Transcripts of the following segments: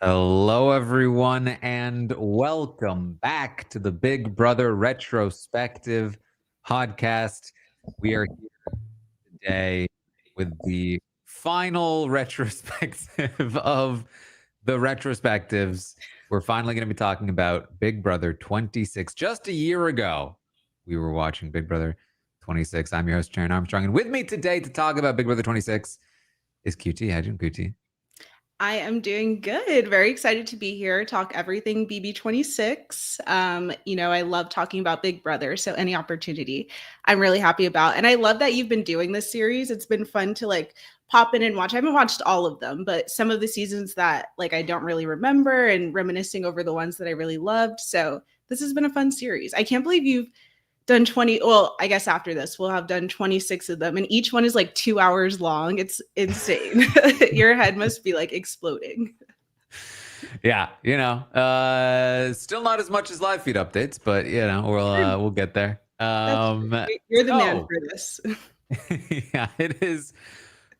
Hello, everyone, and welcome back to the Big Brother Retrospective podcast. We are here today with the final retrospective of the retrospectives. We're finally going to be talking about Big Brother 26. Just a year ago, we were watching Big Brother 26. I'm your host, Taran Armstrong, and with me today to talk about Big Brother 26 is QT. How you doing, QT? I am doing good. Very excited to be here, talk everything BB26. I love talking about Big Brother, so any opportunity I'm really happy about. And I love that you've been doing this series. It's been fun to pop in and watch. I haven't watched all of them, but some of the seasons that I don't really remember and reminiscing over the ones that I really loved. So this has been a fun series. I can't believe you've done 20. Well, I guess after this we'll have done 26 of them, and each one is like 2 hours long. It's insane. Your head must be exploding. Yeah, still not as much as live feed updates, but we'll get there. You're the man for this. Yeah, it is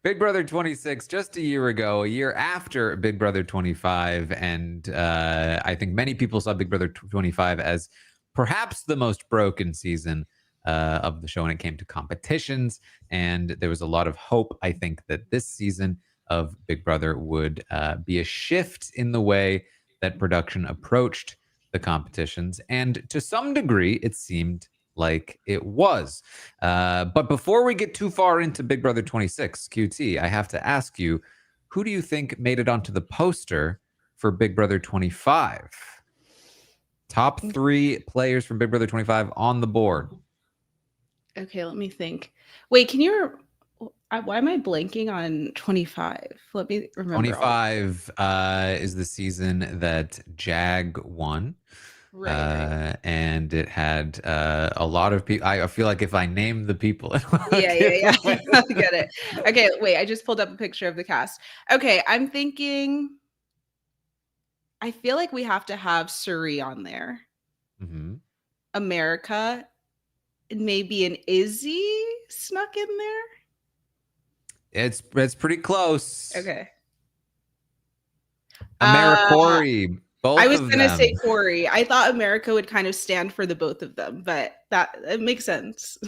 Big Brother 26, just a year ago, a year after Big Brother 25, and I think many people saw Big Brother 25 as perhaps the most broken season of the show when it came to competitions, and there was a lot of hope, I think, that this season of Big Brother would be a shift in the way that production approached the competitions, and to some degree, it seemed like it was. But before we get too far into Big Brother 26, QT, I have to ask you, who do you think made it onto the poster for Big Brother 25? Top 3 players from Big Brother 25 on the board. Okay, let me think. Wait, why am I blanking on 25? Let me remember. 25 is the season that Jag won. Right. And it had a lot of people. I feel like if I name the people, yeah. I get it. Okay, wait, I just pulled up a picture of the cast. Okay, I'm thinking, I feel like we have to have Suri on there. Mm-hmm. America, maybe an Izzy snuck in there. It's pretty close. Okay. Corey. Both I was of gonna them. say Corey. I thought America would kind of stand for the both of them, but it makes sense.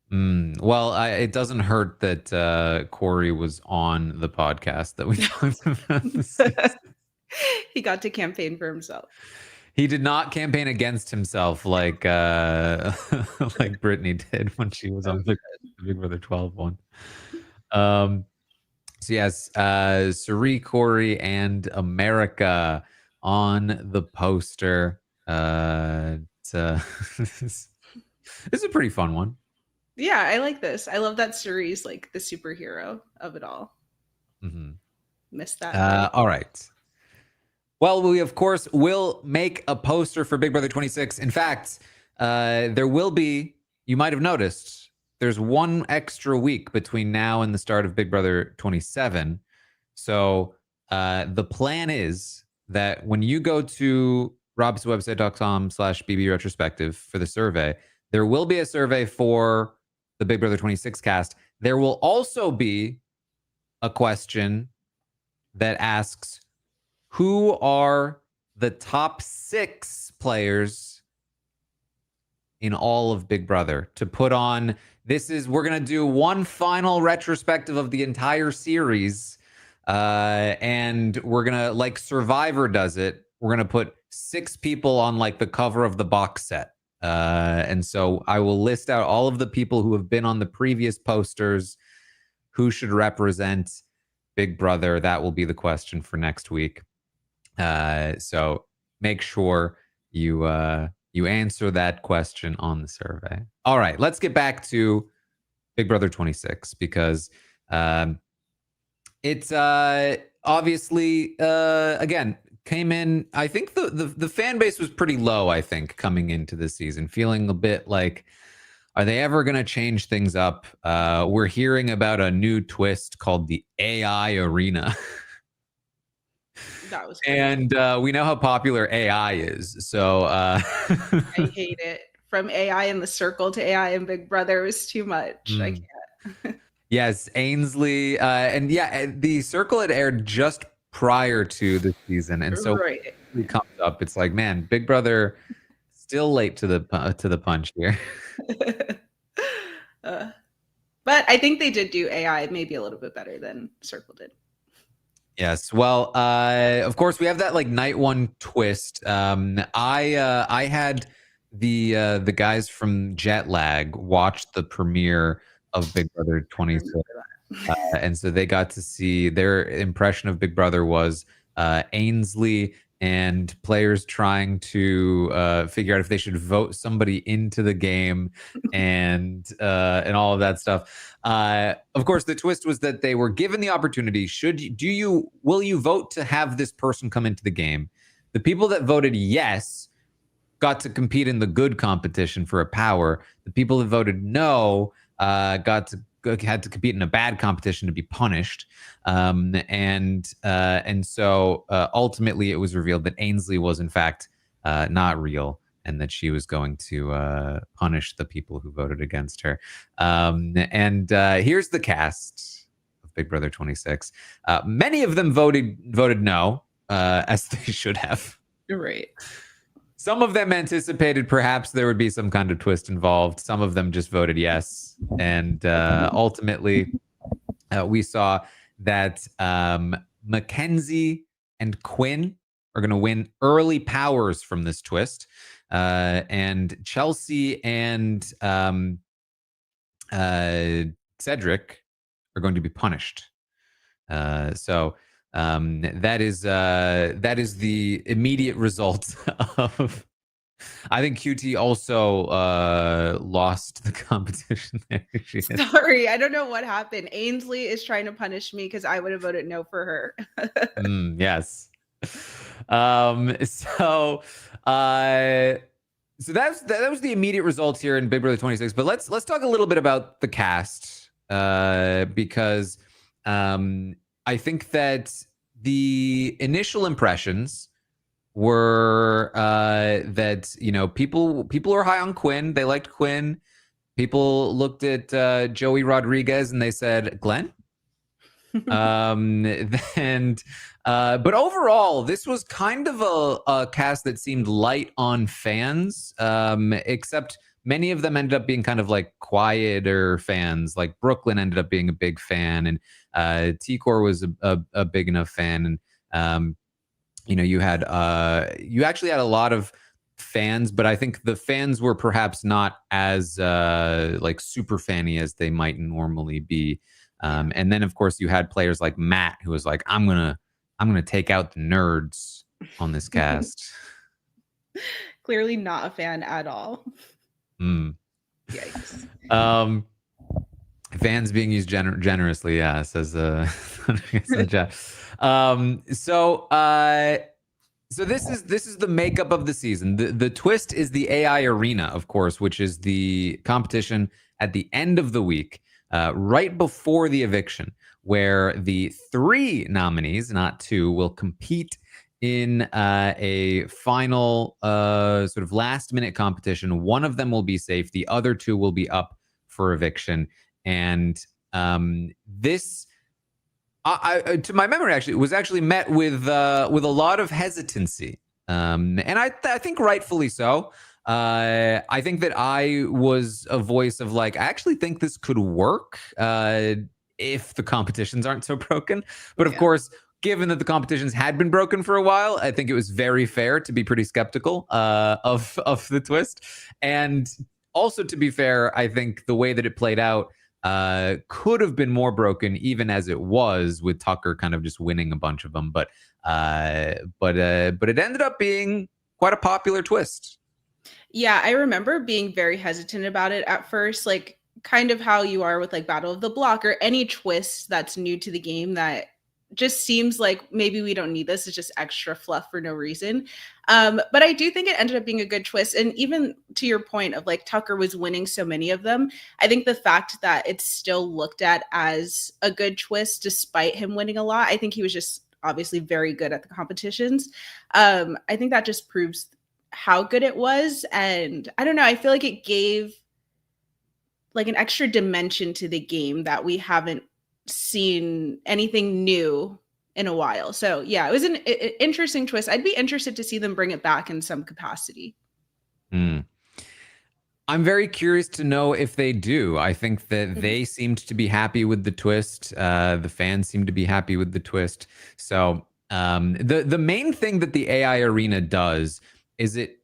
Well, it doesn't hurt that Corey was on the podcast that we talked about. He got to campaign for himself. He did not campaign against himself like like Brittany did when she was on the Big Brother 12 one. So yes, Suri, Corey, and America on the poster. It's a pretty fun one. Yeah, I like this. I love that Suri's like the superhero of it all. Mm-hmm. Missed that. All right. Well, we of course will make a poster for Big Brother 26. In fact, there will be, you might have noticed, there's one extra week between now and the start of Big Brother 27. So the plan is that when you go to robswebsite.com/BB retrospective for the survey, there will be a survey for the Big Brother 26 cast. There will also be a question that asks, who are the top 6 players in all of Big Brother to put on? We're going to do one final retrospective of the entire series. And we're going to, like Survivor does it, we're going to put 6 people on like the cover of the box set. And so I will list out all of the people who have been on the previous posters, who should represent Big Brother. That will be the question for next week. So make sure you answer that question on the survey. All right, let's get back to Big Brother 26 because it's obviously again came in. I think the fan base was pretty low, I think, coming into the season, feeling a bit like, are they ever going to change things up? We're hearing about a new twist called the AI Arena. That was crazy. And we know how popular AI is. So I hate it. From AI in the circle to AI in Big Brother was too much. I can't. Yes, Ainsley. And yeah, the circle had aired just prior to the season, and so Right. it comes up. It's like, man, Big Brother still late to the punch here. uh, but I think they did do AI maybe a little bit better than Circle did. Yes. Well, of course we have that like night one twist. I had the guys from Jet Lag watch the premiere of Big Brother 26. And so they got to see their impression of Big Brother was Ainsley and players trying to figure out if they should vote somebody into the game and all of that stuff. Of course, the twist was that they were given the opportunity. Will you vote to have this person come into the game? The people that voted yes got to compete in the good competition for a power. The people that voted no had to compete in a bad competition to be punished. And so ultimately, it was revealed that Ainsley was in fact not real, and that she was going to punish the people who voted against her. And here's the cast of Big Brother 26. Many of them voted no, as they should have. Right. Some of them anticipated perhaps there would be some kind of twist involved. Some of them just voted yes. And ultimately, we saw that Mackenzie and Quinn are going to win early powers from this twist. And Chelsea and Cedric are going to be punished. So that is the immediate result of. I think QT also lost the competition there. Sorry, I don't know what happened. Ainsley is trying to punish me because I would have voted no for her. Yes. So that was the immediate results here in Big Brother 26. But let's talk a little bit about the cast because I think that the initial impressions were that people are high on Quinn. They liked Quinn. People looked at Joey Rodriguez and they said Glenn. And but overall, this was kind of a cast that seemed light on fans, except many of them ended up being kind of like quieter fans. Like Brooklyn ended up being a big fan, and T-Core was a big enough fan. And you actually had a lot of fans, but I think the fans were perhaps not as like super fanny as they might normally be. And then of course you had players like Matt, who was like, I'm gonna take out the nerds on this cast. Clearly not a fan at all. Yikes. Fans being used generously, yeah, says Jeff. So this is the makeup of the season. The twist is the AI arena, of course, which is the competition at the end of the week, right before the eviction, where the 3 nominees, not 2, will compete in a final sort of last minute competition. One of them will be safe. The other 2 will be up for eviction. And this, to my memory, actually, was actually met with a lot of hesitancy, and I think rightfully so. I think that I was a voice of like, I actually think this could work if the competitions aren't so broken. But of course, given that the competitions had been broken for a while, I think it was very fair to be pretty skeptical of the twist. And also, to be fair, I think the way that it played out could have been more broken, even as it was, with Tucker kind of just winning a bunch of them. But it ended up being quite a popular twist. Yeah, I remember being very hesitant about it at first, like kind of how you are with like Battle of the Block or any twist that's new to the game that just seems like maybe we don't need this. It's just extra fluff for no reason. But I do think it ended up being a good twist. And even to your point of like Tucker was winning so many of them, I think the fact that it's still looked at as a good twist despite him winning a lot, I think he was just obviously very good at the competitions. I think that just proves how good it was. And I don't know, I feel like it gave like an extra dimension to the game that we haven't seen anything new in a while. So yeah, it was an interesting twist. I'd be interested to see them bring it back in some capacity. Mm. I'm very curious to know if they do. I think that Mhm. they seemed to be happy with the twist. The fans seem to be happy with the twist. So the main thing that the AI arena does is it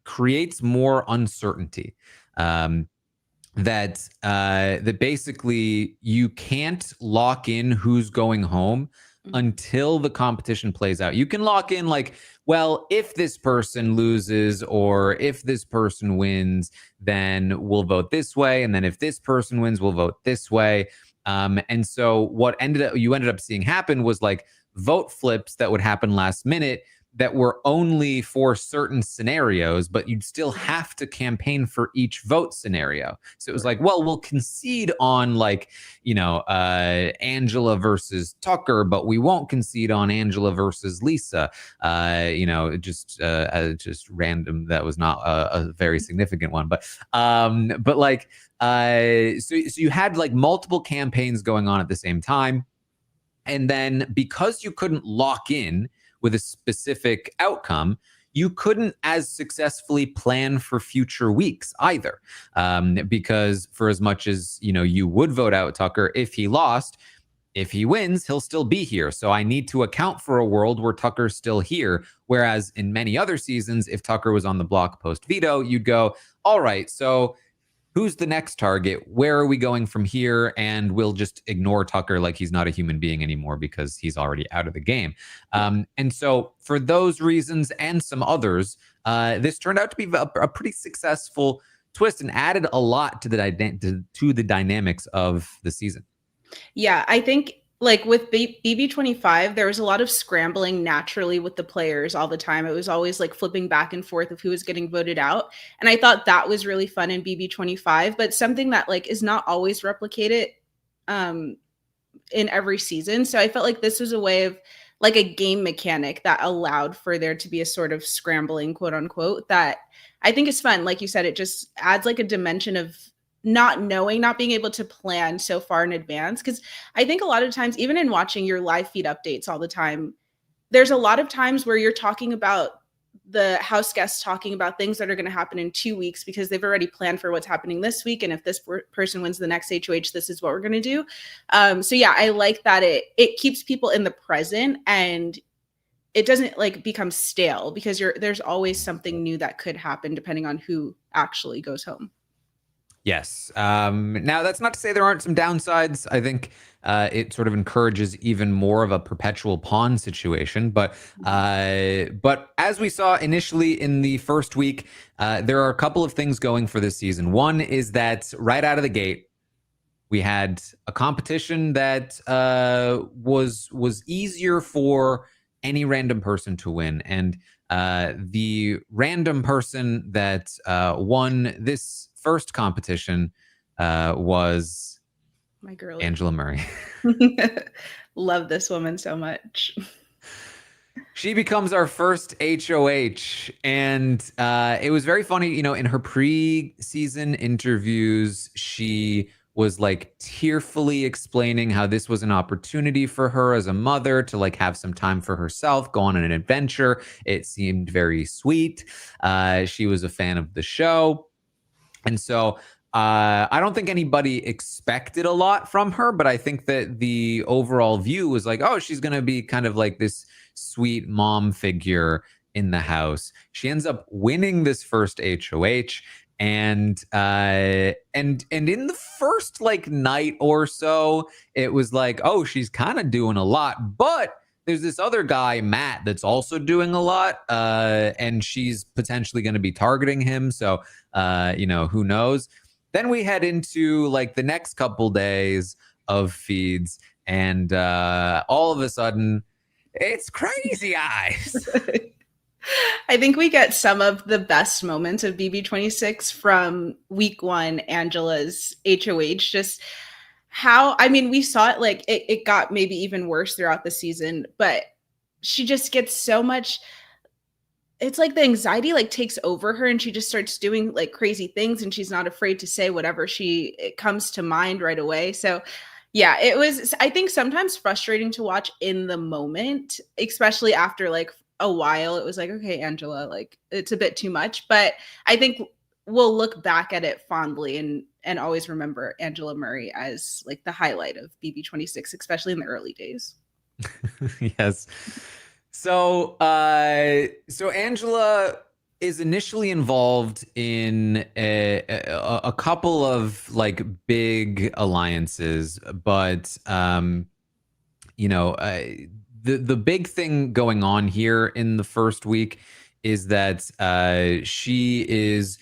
creates more uncertainty. Um, that basically you can't lock in who's going home Mhm. until the competition plays out. You can lock in like, well, if this person loses or if this person wins, then we'll vote this way, and then if this person wins, we'll vote this way. And so what you ended up seeing happen was like vote flips that would happen last minute that were only for certain scenarios, but you'd still have to campaign for each vote scenario. So it was like, well, we'll concede on like, Angela versus Tucker, but we won't concede on Angela versus Lisa. Just random. That was not a very significant one, but like, so you had like multiple campaigns going on at the same time. And then because you couldn't lock in with a specific outcome, you couldn't as successfully plan for future weeks either. Because for as much as, you would vote out Tucker if he lost, if he wins, he'll still be here. So I need to account for a world where Tucker's still here. Whereas in many other seasons, if Tucker was on the block post veto, you'd go, all right, so who's the next target? Where are we going from here? And we'll just ignore Tucker like he's not a human being anymore because he's already out of the game. And so for those reasons and some others, this turned out to be a pretty successful twist and added a lot to the dynamics of the season. Yeah, I think like with BB25, there was a lot of scrambling naturally with the players all the time. It was always like flipping back and forth of who was getting voted out. And I thought that was really fun in BB25, but something that like is not always replicated um in every season. So I felt like this was a way of like a game mechanic that allowed for there to be a sort of scrambling, quote unquote, that I think is fun. Like you said, it just adds like a dimension of not knowing, not being able to plan so far in advance. Cause I think a lot of times, even in watching your live feed updates all the time, there's a lot of times where you're talking about the house guests talking about things that are going to happen in 2 weeks because they've already planned for what's happening this week. And if this person wins the next HOH, this is what we're going to do. So yeah, I like that it keeps people in the present and it doesn't like become stale because there's always something new that could happen depending on who actually goes home. Yes. Now, that's not to say there aren't some downsides. I think it sort of encourages even more of a perpetual pawn situation. But as we saw initially in the first week, there are a couple of things going for this season. One is that right out of the gate, we had a competition that was easier for any random person to win, and the random person that won this first competition was My girl, Angela Murray. love this woman so much. She becomes our first HOH, and it was very funny. In her pre-season interviews, she was like tearfully explaining how this was an opportunity for her as a mother to like have some time for herself, go on an adventure. It seemed very sweet. She was a fan of the show. And so I don't think anybody expected a lot from her, but I think that the overall view was like, oh, she's going to be kind of like this sweet mom figure in the house. She ends up winning this first HOH. And in the first like night or so, it was like, oh, she's kind of doing a lot, but there's this other guy, Matt, that's also doing a lot, and she's potentially going to be targeting him. So, who knows? Then we head into like the next couple days of feeds, and all of a sudden, it's Crazy Eyes. I think we get some of the best moments of BB26 from week one, Angela's HOH. Just how, I mean, we saw it like it got maybe even worse throughout the season, but she just gets so much. It's like the anxiety like takes over her and she just starts doing like crazy things and she's not afraid to say whatever it comes to mind right away. So Yeah, it was, I think, sometimes frustrating to watch in the moment, especially after like a while. It was like, okay, Angela, like it's a bit too much. But I think we'll look back at it fondly and always remember Angela Murray as like the highlight of BB26, especially in the early days. Yes. So Angela is initially involved in a couple of like big alliances, but the big thing going on here in the first week is that she is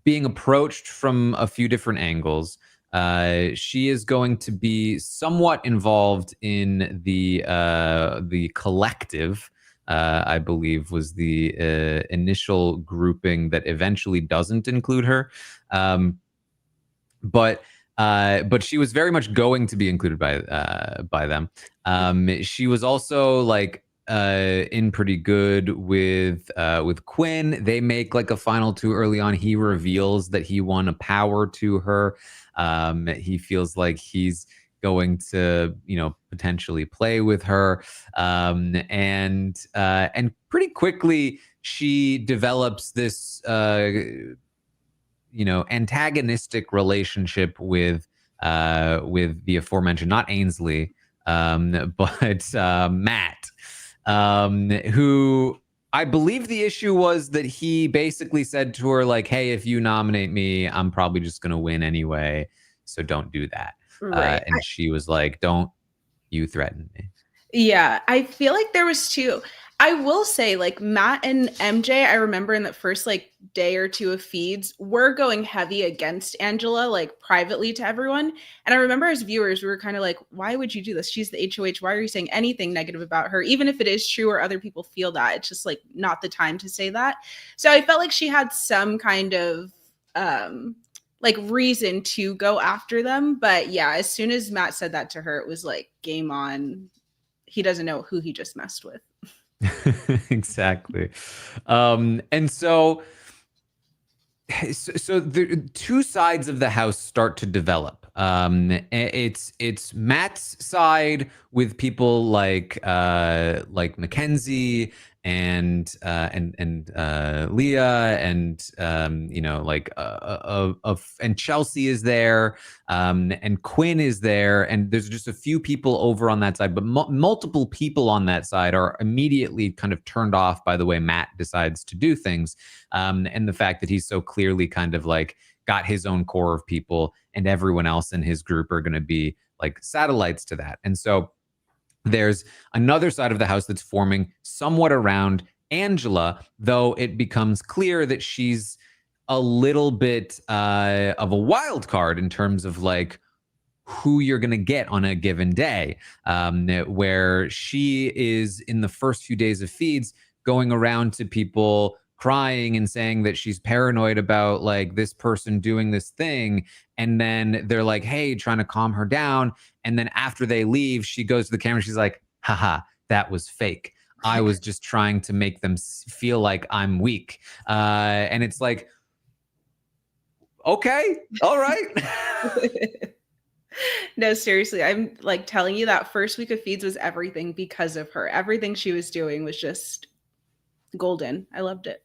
being approached from a few different angles. She is going to be somewhat involved in the collective. I believe was the initial grouping that eventually doesn't include her, but but she was very much going to be included by them. She was also like in pretty good with Quinn. They make like a final two early on. He reveals that he won a power to her. He feels like he's going to, potentially play with her, and pretty quickly she develops this antagonistic relationship with the aforementioned, not Ainsley, but Matt, who I believe the issue was that he basically said to her like, "Hey, if you nominate me, I'm probably just going to win anyway, so don't do that." Right. And she was like, "Don't you threaten me." Yeah, I feel like there was two. I will say, like Matt and MJ, I remember in the first like day or two of feeds, were going heavy against Angela, like privately to everyone. And I remember as viewers, we were kind of like, why would you do this? She's the HOH. Why are you saying anything negative about her? Even if it is true or other people feel that, it's just like not the time to say that. So I felt like she had some kind of like reason to go after them. But yeah, as soon as Matt said that to her, it was like game on. He doesn't know who he just messed with. Exactly. And so the two sides of the house start to develop. It's Matt's side with people like Mackenzie and Leah and and Chelsea is there, and Quinn is there, and there's just a few people over on that side, but multiple people on that side are immediately kind of turned off by the way Matt decides to do things, and the fact that he's so clearly kind of like got his own core of people, and everyone else in his group are going to be like satellites to that. And so there's another side of the house that's forming somewhat around Angela, though it becomes clear that she's a little bit of a wild card in terms of like who you're going to get on a given day, where she is in the first few days of feeds going around to people crying and saying that she's paranoid about like this person doing this thing, and then they're like, hey, trying to calm her down, and then after they leave she goes to the camera, she's like, haha, that was fake, I was just trying to make them feel like I'm weak, and it's like, okay, all right. No, seriously, I'm like telling you that first week of feeds was everything because of her. Everything she was doing was just golden. I loved it.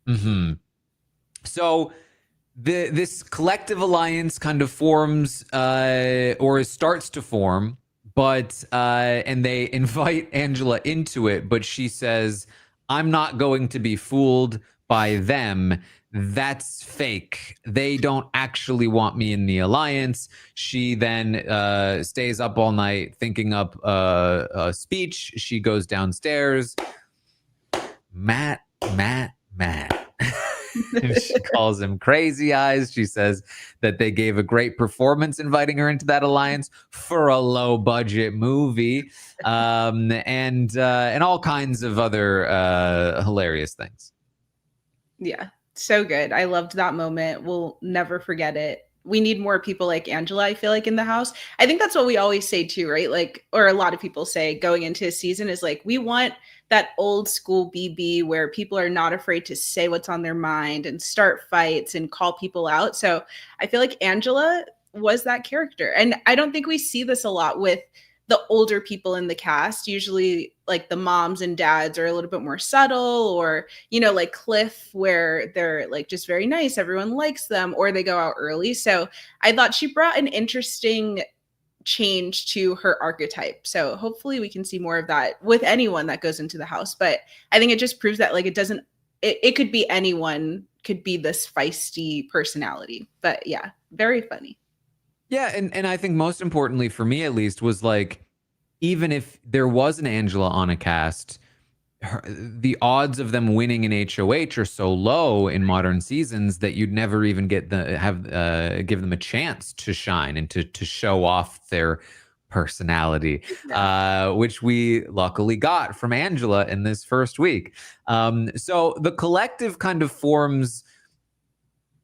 Mm-hmm. So this collective alliance kind of forms or starts to form, but and they invite Angela into it, but she says, I'm not going to be fooled by them. That's fake. They don't actually want me in the alliance. She then stays up all night thinking up a speech. She goes downstairs. Matt. She calls him crazy eyes. She says that they gave a great performance inviting her into that alliance for a low budget movie, and all kinds of other hilarious things. Yeah, so good. I loved that moment. We'll never forget it. We need more people like Angela, I feel like, in the house. I think that's what we always say too, right? Like, or a lot of people say going into a season is like, we want that old school BB where people are not afraid to say what's on their mind and start fights and call people out. So I feel like Angela was that character. And I don't think we see this a lot with the older people in the cast. Usually like the moms and dads are a little bit more subtle, or, you know, like Cliff, where they're like just very nice, everyone likes them, or they go out early. So I thought she brought an interesting change to her archetype. So hopefully we can see more of that with anyone that goes into the house. But I think it just proves that like it could be anyone could be this feisty personality. But yeah, very funny. Yeah, and I think most importantly for me at least was like, even if there was an Angela on a cast, the odds of them winning an HOH are so low in modern seasons that you'd never even give them a chance to shine and to show off their personality, which we luckily got from Angela in this first week. So the collective kind of forms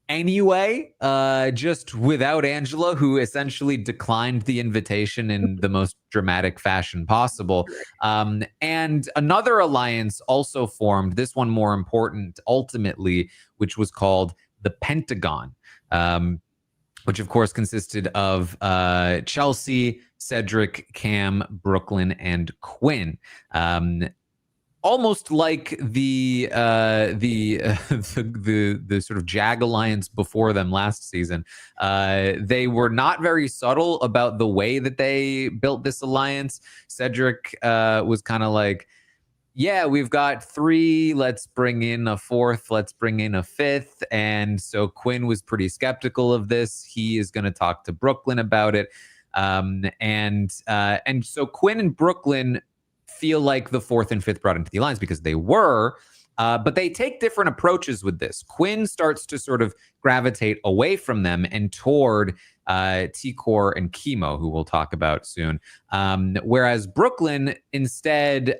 anyway, just without Angela, who essentially declined the invitation in the most dramatic fashion possible. And another alliance also formed, this one more important ultimately, which was called the Pentagon, which of course consisted of Chelsea, Cedric, Cam, Brooklyn, and Quinn. Almost like the sort of JAG alliance before them last season. They were not very subtle about the way that they built this alliance. Cedric was kind of like, yeah, we've got 3, let's bring in a 4th, let's bring in a 5th. And so Quinn was pretty skeptical of this. He is going to talk to Brooklyn about it. And so Quinn and Brooklyn feel like the 4th and 5th brought into the alliance because they were, but they take different approaches with this. Quinn starts to sort of gravitate away from them and toward T-Core and Chemo, who we'll talk about soon. Whereas Brooklyn instead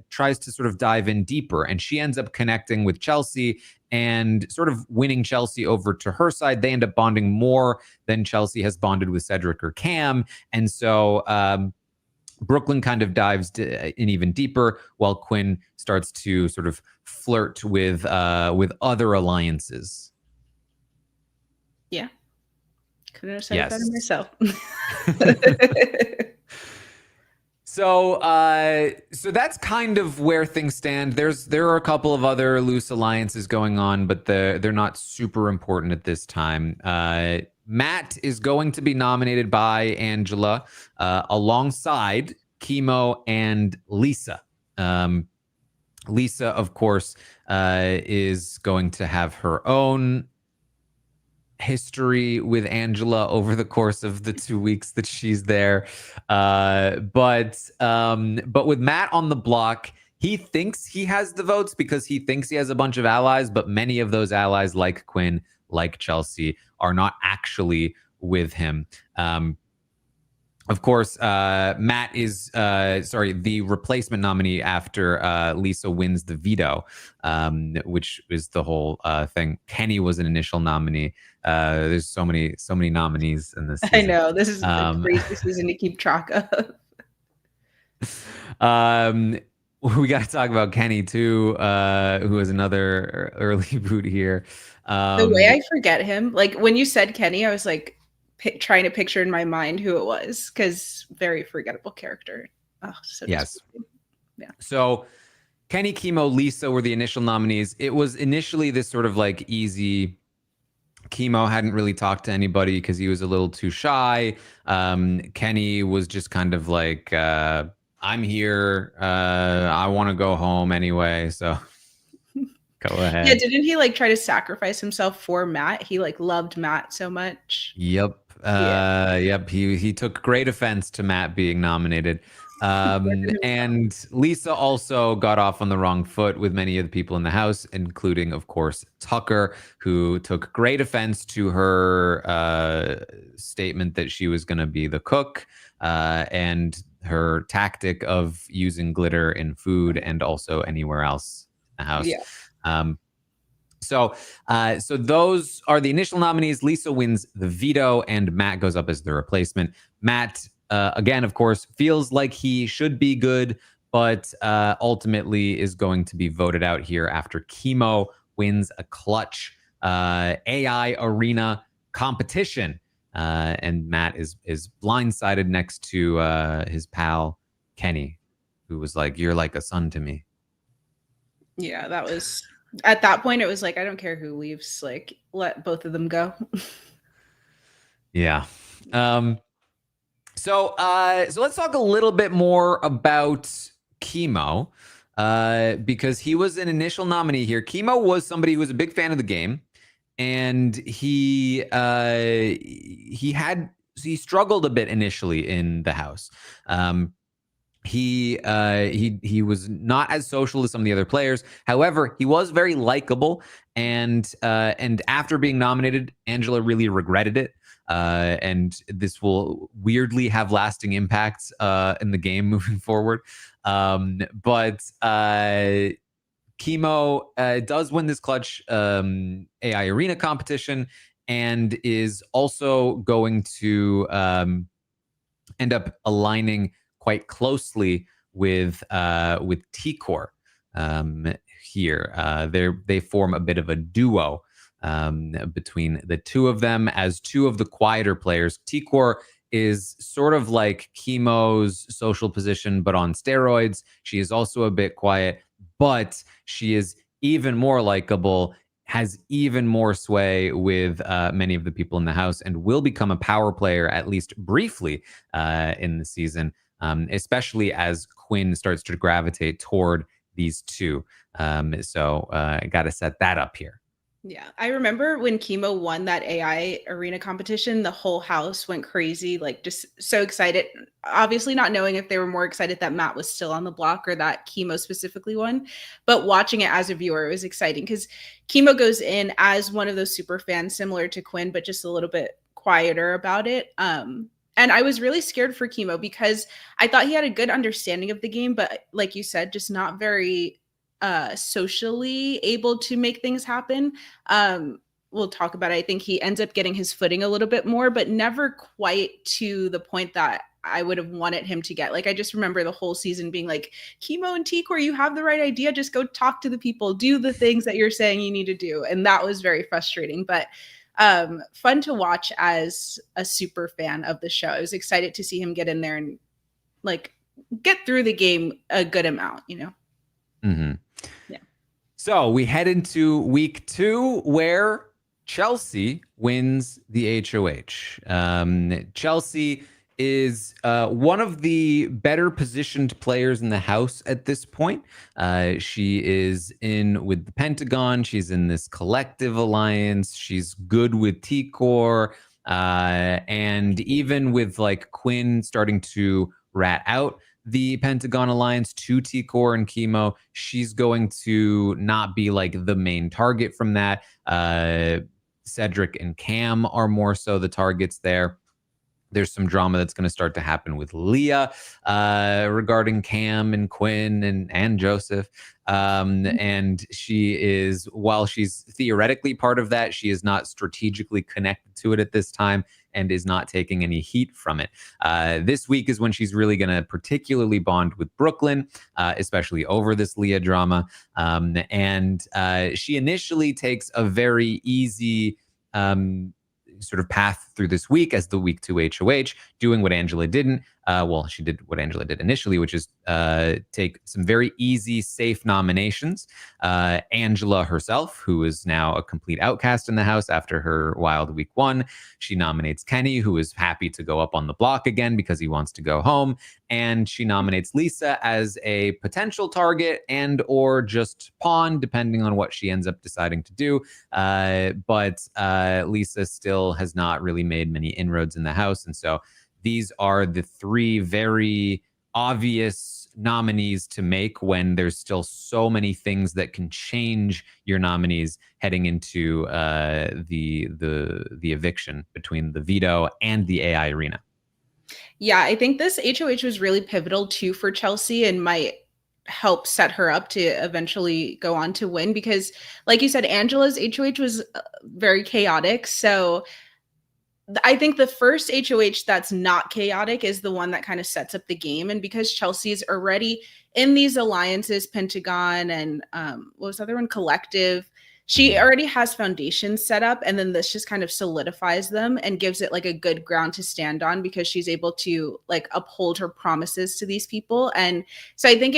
tries to sort of dive in deeper, and she ends up connecting with Chelsea and sort of winning Chelsea over to her side. They end up bonding more than Chelsea has bonded with Cedric or Cam. And so Brooklyn kind of dives in even deeper, while Quinn starts to sort of flirt with other alliances. Yeah, couldn't have said it better myself. So that's kind of where things stand. There are a couple of other loose alliances going on, but they're not super important at this time. Matt is going to be nominated by Angela alongside Chemo and Lisa. Lisa, of course, is going to have her own history with Angela over the course of the 2 weeks that she's there. But with Matt on the block, he thinks he has the votes because he thinks he has a bunch of allies, but many of those allies, like Quinn, like Chelsea, are not actually with him. Of course, Matt is, the replacement nominee after Lisa wins the veto, which is the whole thing. Kenny was an initial nominee. There's so many nominees in this season. I know. This is a crazy season to keep track of. We got to talk about Kenny too, who is another early boot here. The way I forget him, like when you said Kenny, I was like trying to picture in my mind who it was, because very forgettable character. Oh, so yes. Yeah. So Kenny, Chemo, Lisa were the initial nominees. It was initially this sort of like easy. Chemo hadn't really talked to anybody because he was a little too shy. Kenny was just kind of like, I'm here. I want to go home anyway. So go ahead. Yeah, didn't he like try to sacrifice himself for Matt? He like loved Matt so much. Yep. Yep. He took great offense to Matt being nominated. And Lisa also got off on the wrong foot with many of the people in the house, including, of course, Tucker, who took great offense to her statement that she was going to be the cook, and her tactic of using glitter in food and also anywhere else in the house. Yeah. So those are the initial nominees. Lisa wins the veto, and Matt goes up as the replacement. Matt, again, of course, feels like he should be good, but ultimately is going to be voted out here after Chemo wins a clutch AI arena competition. and Matt is blindsided next to his pal Kenny, who was like, "You're like a son to me." Yeah, that was at that point. It was like, I don't care who leaves. Like, let both of them go. Yeah. So let's talk a little bit more about Chemo, because he was an initial nominee here. Chemo was somebody who was a big fan of the game, and he struggled a bit initially in the house. He was not as social as some of the other players. However, he was very likable, and after being nominated, Angela really regretted it. And this will weirdly have lasting impacts in the game moving forward. But Chemo does win this clutch AI arena competition, and is also going to end up aligning quite closely with T-Core here. They form a bit of a duo between the two of them as two of the quieter players. T-Core is sort of like Chemo's social position, but on steroids. She is also a bit quiet, but she is even more likable, has even more sway with many of the people in the house, and will become a power player, at least briefly, in the season, especially as Quinn starts to gravitate toward these two. So I got to set that up here. Yeah, I remember when Chemo won that AI arena competition, the whole house went crazy, like just so excited. Obviously, not knowing if they were more excited that Matt was still on the block or that Chemo specifically won. But watching it as a viewer, it was exciting because Chemo goes in as one of those super fans, similar to Quinn, but just a little bit quieter about it. And I was really scared for Chemo because I thought he had a good understanding of the game, but like you said, just not very socially able to make things happen. We'll talk about it. I think he ends up getting his footing a little bit more, but never quite to the point that I would have wanted him to get. Like, I just remember the whole season being like, Chemo and T-Core, you have the right idea. Just go talk to the people, do the things that you're saying you need to do. And that was very frustrating, but fun to watch as a super fan of the show. I was excited to see him get in there and like get through the game a good amount, you know? Mm-hmm. Yeah. So we head into week 2, where Chelsea wins the HOH. Chelsea is one of the better positioned players in the house at this point. She is in with the Pentagon. She's in this collective alliance. She's good with T-Core. And even with like Quinn starting to rat out the Pentagon alliance to T-Core and Chemo, she's going to not be like the main target from that. Cedric and Cam are more so the targets there. There's some drama that's going to start to happen with Leah regarding Cam and Quinn and Joseph. And she is, while she's theoretically part of that, she is not strategically connected to it at this time and is not taking any heat from it. This week is when she's really going to particularly bond with Brooklyn, especially over this Leah drama. And she initially takes a very easy sort of path through this week as the week 2 HOH, doing what Angela didn't. Well, she did what Angela did initially, which is take some very easy, safe nominations. Angela herself, who is now a complete outcast in the house after her wild week 1, she nominates Kenny, who is happy to go up on the block again because he wants to go home. And she nominates Lisa as a potential target and or just pawn, depending on what she ends up deciding to do. But Lisa still has not really made many inroads in the house. And so these are the 3 very obvious nominees to make when there's still so many things that can change your nominees heading into the eviction between the veto and the AI arena. Yeah, I think this HOH was really pivotal too for Chelsea and might help set her up to eventually go on to win because, like you said, Angela's HOH was very chaotic. So I think the first HOH that's not chaotic is the one that kind of sets up the game. And because Chelsea's already in these alliances, Pentagon and what was the other one? Collective, she already has foundations set up, and then this just kind of solidifies them and gives it like a good ground to stand on, because she's able to like uphold her promises to these people. And so I think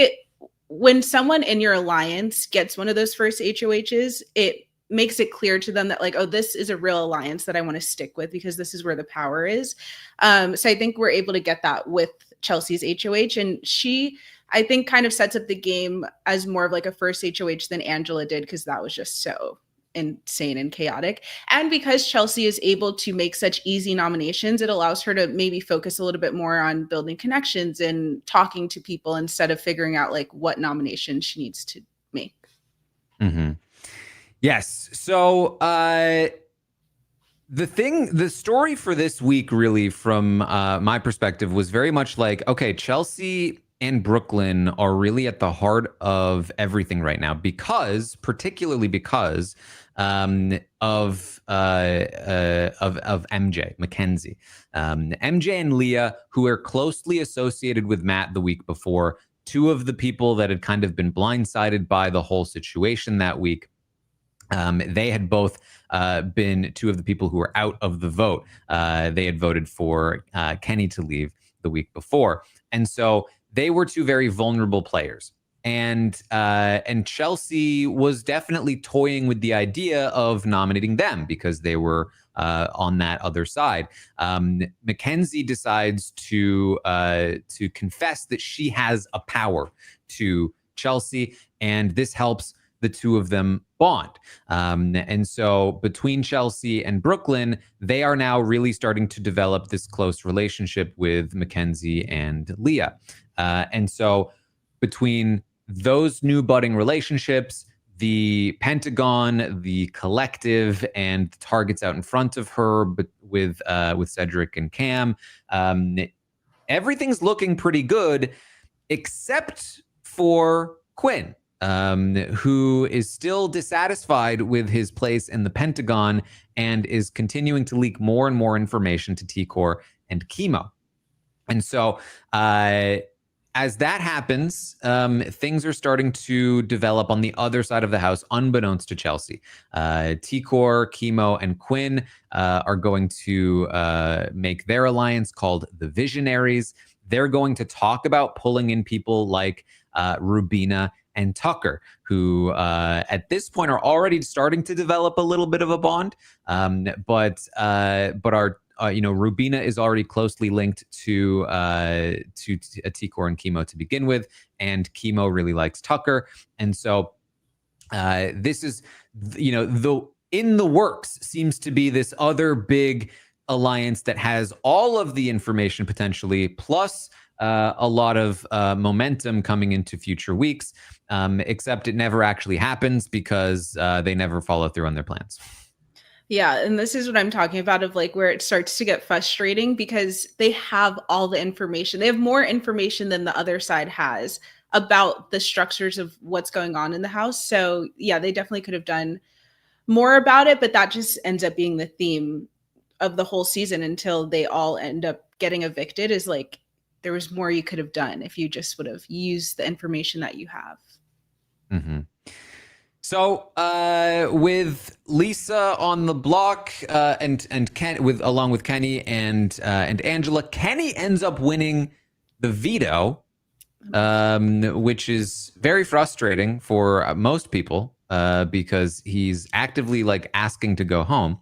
when someone in your alliance gets one of those first HOHs, it makes it clear to them that like, oh, this is a real alliance that I want to stick with, because this is where the power is. So I think we're able to get that with Chelsea's HOH, and she, I think, kind of sets up the game as more of like a first HOH than Angela did, because that was just so insane and chaotic. And because Chelsea is able to make such easy nominations, it allows her to maybe focus a little bit more on building connections and talking to people instead of figuring out like what nomination she needs to make. Mm-hmm. Yes. So the story for this week, really, from my perspective, was very much like, okay, Chelsea and Brooklyn are really at the heart of everything right now, particularly because of MJ, Mackenzie. MJ and Leah, who are closely associated with Matt the week before, two of the people that had kind of been blindsided by the whole situation that week. They had both been two of the people who were out of the vote. They had voted for Kenny to leave the week before. And so they were two very vulnerable players. And Chelsea was definitely toying with the idea of nominating them because they were on that other side. Mackenzie decides to confess that she has a power to Chelsea, and this helps the two of them bond. And so between Chelsea and Brooklyn, they are now really starting to develop this close relationship with Mackenzie and Leah. And so between those new budding relationships, the Pentagon, the collective, and the targets out in front of her, but with Cedric and Cam, everything's looking pretty good, except for Quinn, who is still dissatisfied with his place in the Pentagon and is continuing to leak more and more information to T-Core and Chemo. And so as that happens, things are starting to develop on the other side of the house, unbeknownst to Chelsea. T-Core, Chemo, and Quinn are going to make their alliance called the Visionaries. They're going to talk about pulling in people like Rubina and Tucker, who at this point are already starting to develop a little bit of a bond, but are Rubina is already closely linked to T-Core and Chemo to begin with, and Chemo really likes Tucker, and so this is in the works seems to be this other big alliance that has all of the information potentially, plus a lot of momentum coming into future weeks, except it never actually happens because they never follow through on their plans. Yeah, and this is what I'm talking about, of like where it starts to get frustrating because they have all the information. They have more information than the other side has about the structures of what's going on in the house. So yeah, they definitely could have done more about it, but that just ends up being the theme of the whole season until they all end up getting evicted, is like there was more you could have done if you just would have used the information that you have. Mm-hmm. So with Lisa on the block and Ken along with Kenny and Angela, Kenny ends up winning the veto, which is very frustrating for most people because he's actively like asking to go home.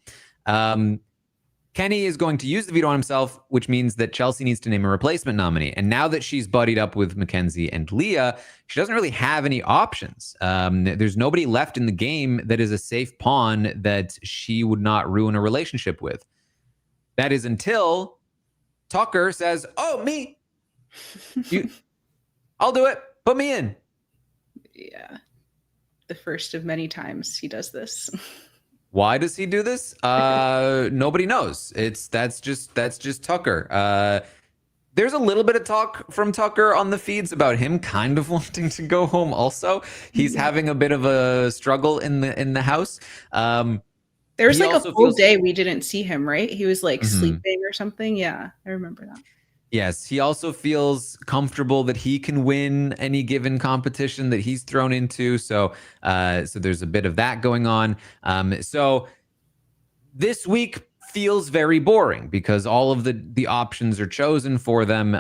Kenny is going to use the veto on himself, which means that Chelsea needs to name a replacement nominee. And now that she's buddied up with Mackenzie and Leah, she doesn't really have any options. There's nobody left in the game that is a safe pawn that she would not ruin a relationship with. That is until Tucker says, "Oh, me, I'll do it. Put me in." Yeah, the first of many times he does this. Why does he do this? Nobody knows. That's just Tucker. There's a little bit of talk from Tucker on the feeds about him kind of wanting to go home also. He's having a bit of a struggle in the house. There was like a full day we didn't see him, right? He was like sleeping or something. Yeah, I remember that. Yes, he also feels comfortable that he can win any given competition that he's thrown into. So there's a bit of that going on. So this week feels very boring because all of the options are chosen for them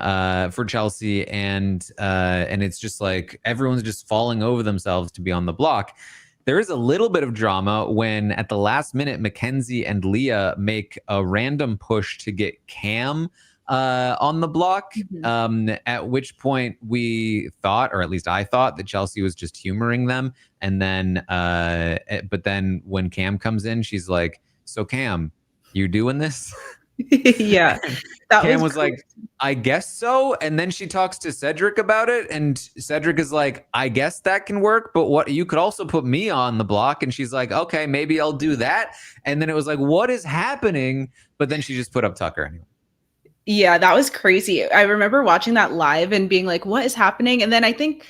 for Chelsea, and it's just like everyone's just falling over themselves to be on the block. There is a little bit of drama when at the last minute Mackenzie and Leah make a random push to get Cam on the block. At which point we thought, or at least I thought, that Chelsea was just humoring them. And then, but then when Cam comes in, she's like, "So Cam, you doing this?" Yeah, that Cam was was like, "I guess so." And then she talks to Cedric about it, and Cedric is like, "I guess that can work, but what, you could also put me on the block." And she's like, "Okay, maybe I'll do that." And then it was like, what is happening? But then she just put up Tucker anyway. Yeah, that was crazy. I remember watching that live and being like, what is happening? And then I think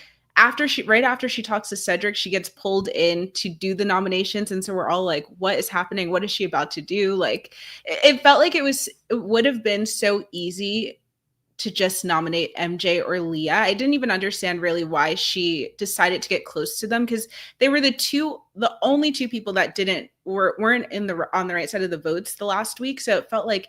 right after she talks to Cedric, she gets pulled in to do the nominations. And so we're all like, what is happening? What is she about to do? Like, it felt like it would have been so easy to just nominate MJ or Leah. I didn't even understand really why she decided to get close to them, because they were the only two people that weren't on the right side of the votes the last week. So it felt like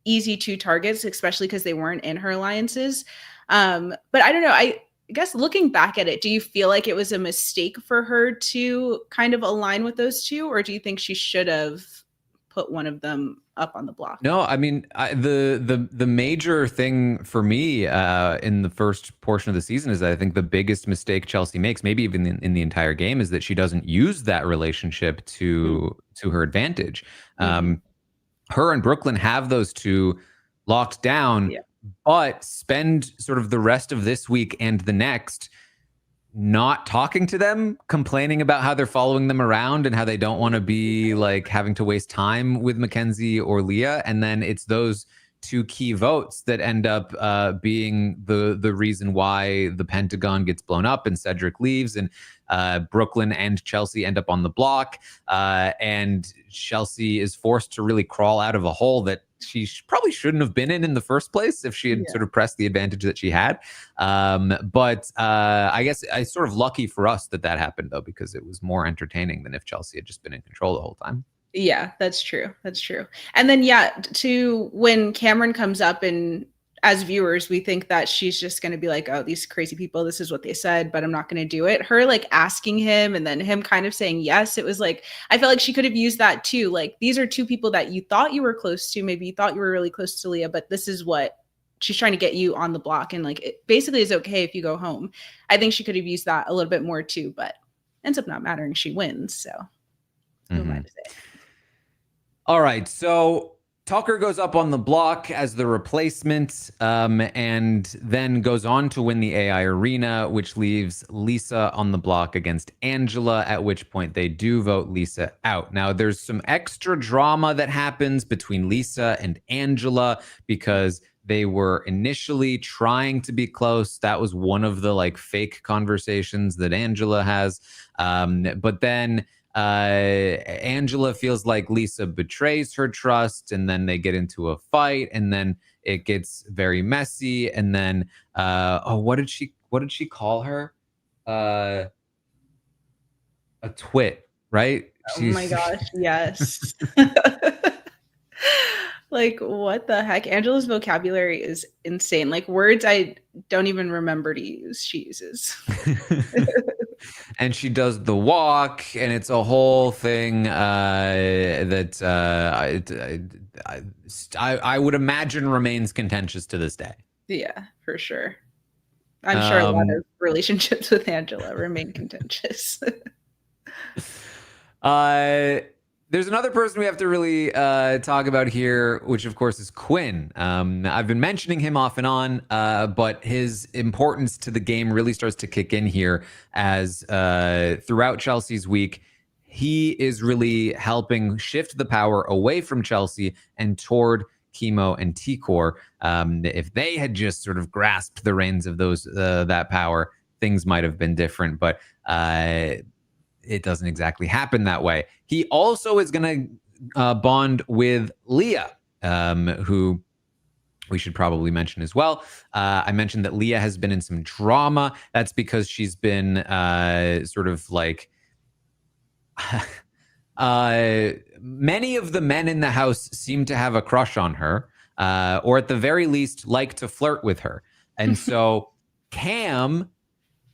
easy two targets, especially because they weren't in her alliances. But I don't know. I guess looking back at it, do you feel like it was a mistake for her to kind of align with those two, or do you think she should have put one of them up on the block? No, I mean, the major thing for me in the first portion of the season is that I think the biggest mistake Chelsea makes, maybe even in the entire game, is that she doesn't use that relationship to her advantage. Her and Brooklyn have those two locked down, but spend sort of the rest of this week and the next not talking to them, complaining about how they're following them around and how they don't want to be like having to waste time with Mackenzie or Leah. And then it's those two key votes that end up being the reason why the Pentagon gets blown up and Cedric leaves, and Brooklyn and Chelsea end up on the block, and Chelsea is forced to really crawl out of a hole that she probably shouldn't have been in the first place if she had sort of pressed the advantage that she had. But I guess it's sort of lucky for us that happened, though, because it was more entertaining than if Chelsea had just been in control the whole time. Yeah, that's true. That's true. And then, to when Cameron comes up, and as viewers, we think that she's just going to be like, oh, these crazy people, this is what they said, but I'm not going to do it. Her like asking him and then him kind of saying yes. It was like, I felt like she could have used that too. Like, these are two people that you thought you were close to. Maybe you thought you were really close to Leah, but this is what she's trying to get you on the block. And like, it basically is okay if you go home. I think she could have used that a little bit more too, but ends up not mattering. She wins. So who am I to say? All right, so Tucker goes up on the block as the replacement, and then goes on to win the AI arena, which leaves Lisa on the block against Angela, at which point they do vote Lisa out. Now, there's some extra drama that happens between Lisa and Angela because they were initially trying to be close. That was one of the like fake conversations that Angela has. But then Angela feels like Lisa betrays her trust, and then they get into a fight, and then it gets very messy. And then, what did she call her? A twit, right? Oh my gosh, yes. Like, what the heck? Angela's vocabulary is insane. Like, words I don't even remember to use, she uses. And she does the walk, and it's a whole thing that I would imagine remains contentious to this day. Yeah, for sure. I'm sure a lot of relationships with Angela remain contentious. There's another person we have to really talk about here, which of course is Quinn. I've been mentioning him off and on, but his importance to the game really starts to kick in here as throughout Chelsea's week, he is really helping shift the power away from Chelsea and toward Chemo and T-Core. If they had just sort of grasped the reins of that power, things might have been different. But it doesn't exactly happen that way. He also is going to bond with Leah, who we should probably mention as well. I mentioned that Leah has been in some drama. That's because she's been sort of like many of the men in the house seem to have a crush on her, or at the very least like to flirt with her. And so Cam,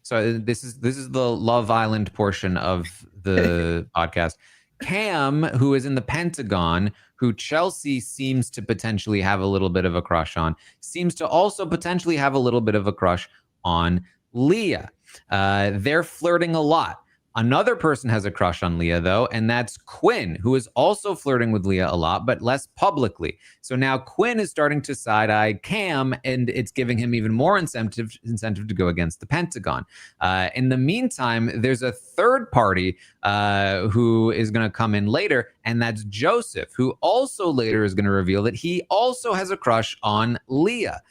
so this is the Love Island portion of the podcast. Cam, who is in the Pentagon, who Chelsea seems to potentially have a little bit of a crush on, seems to also potentially have a little bit of a crush on Leah. They're flirting a lot. Another person has a crush on Leah, though, and that's Quinn, who is also flirting with Leah a lot, but less publicly. So now Quinn is starting to side-eye Cam, and it's giving him even more incentive to go against the Pentagon. In the meantime, there's a third party who is going to come in later, and that's Joseph, who also later is going to reveal that he also has a crush on Leah.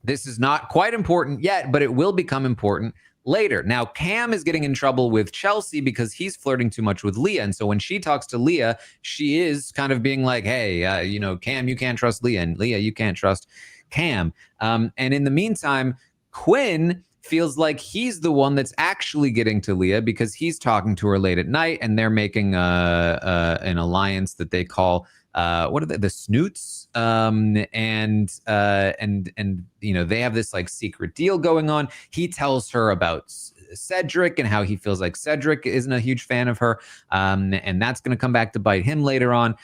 This is not quite important yet, but it will become important later. Now, Cam is getting in trouble with Chelsea because he's flirting too much with Leah. And so when she talks to Leah, she is kind of being like, hey, Cam, you can't trust Leah. And Leah, you can't trust Cam. And in the meantime, Quinn feels like he's the one that's actually getting to Leah because he's talking to her late at night and they're making an alliance that they call what are they? The Snoots, and they have this like secret deal going on. He tells her about Cedric and how he feels like Cedric isn't a huge fan of her, and that's going to come back to bite him later on,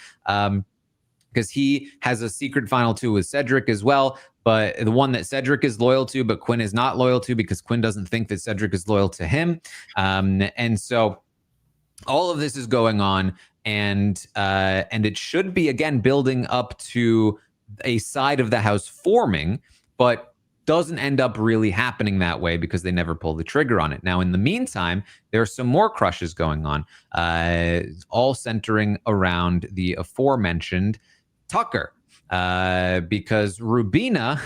because he has a secret final two with Cedric as well. But the one that Cedric is loyal to, but Quinn is not loyal to because Quinn doesn't think that Cedric is loyal to him, and so all of this is going on. And it should be, again, building up to a side of the house forming, but doesn't end up really happening that way because they never pull the trigger on it. Now, in the meantime, there are some more crushes going on, all centering around the aforementioned Tucker, because Rubina,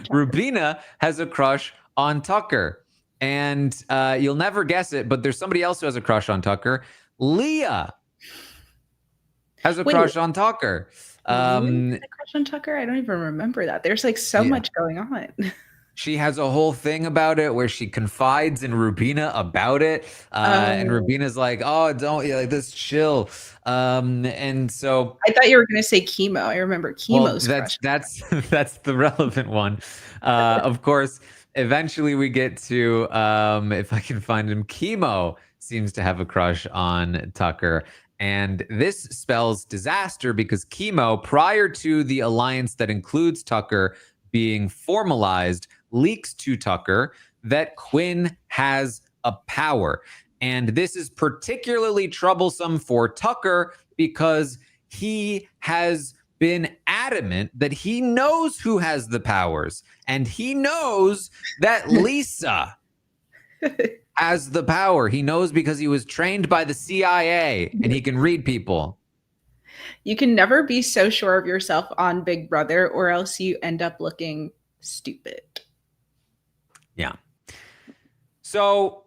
Rubina has a crush on Tucker. And you'll never guess it, but there's somebody else who has a crush on Tucker. Leah has a crush on Tucker. Leah has a crush on Tucker? I don't even remember that. There's like so much going on. She has a whole thing about it where she confides in Rubina about it. And Rubina's like, oh, don't, just chill. And so I thought you were going to say Chemo. I remember Chemo's crush. That's the relevant one. Of course, eventually we get to, if I can find him, Chemo seems to have a crush on Tucker. And this spells disaster because Chemo, prior to the alliance that includes Tucker being formalized, leaks to Tucker that Quinn has a power. And this is particularly troublesome for Tucker because he has been adamant that he knows who has the powers. And he knows that Lisa has the power. He knows because he was trained by the CIA and he can read people. You can never be so sure of yourself on Big Brother or else you end up looking stupid. Yeah. So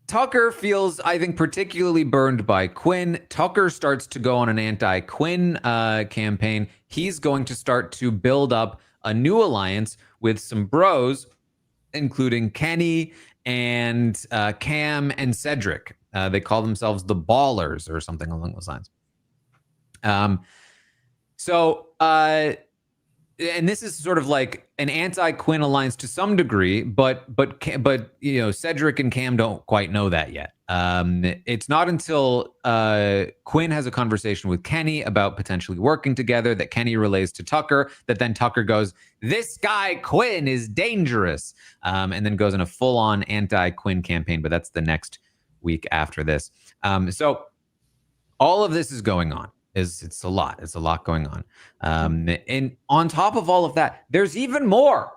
Tucker feels, I think, particularly burned by Quinn. Tucker starts to go on an anti-Quinn campaign. He's going to start to build up a new alliance with some bros, including Kenny and Cam and Cedric. They call themselves the Ballers or something along those lines. And this is sort of like an anti-Quinn alliance to some degree, but Cedric and Cam don't quite know that yet. It's not until Quinn has a conversation with Kenny about potentially working together that Kenny relays to Tucker, that then Tucker goes, this guy Quinn is dangerous, and then goes in a full-on anti-Quinn campaign, but that's the next week after this. So all of this is going on. It's a lot going on. And on top of all of that, there's even more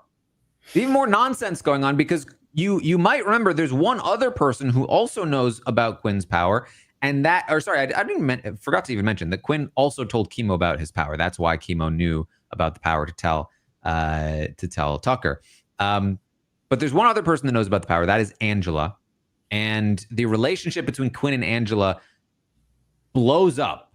nonsense going on because you might remember there's one other person who also knows about Quinn's power, and I forgot to even mention that Quinn also told Chemo about his power. That's why Chemo knew about the power to tell Tucker. But there's one other person that knows about the power. That is Angela, and the relationship between Quinn and Angela blows up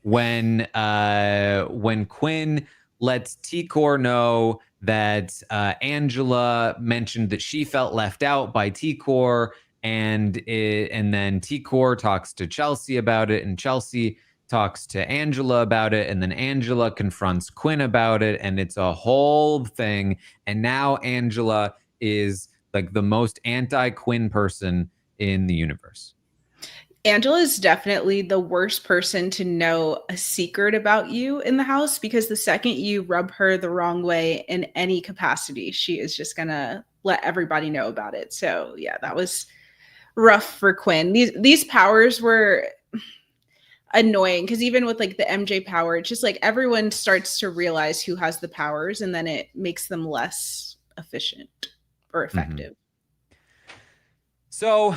when Quinn lets T-Core know that Angela mentioned that she felt left out by T-Core, and then T-Core talks to Chelsea about it, and Chelsea talks to Angela about it, and then Angela confronts Quinn about it, and it's a whole thing. And now Angela is like the most anti-Quinn person in the universe. Angela is definitely the worst person to know a secret about you in the house, because the second you rub her the wrong way in any capacity, she is just gonna let everybody know about it. So yeah, that was rough for Quinn. These powers were annoying, because even with like the MJ power, it's just like everyone starts to realize who has the powers, and then it makes them less efficient or effective. So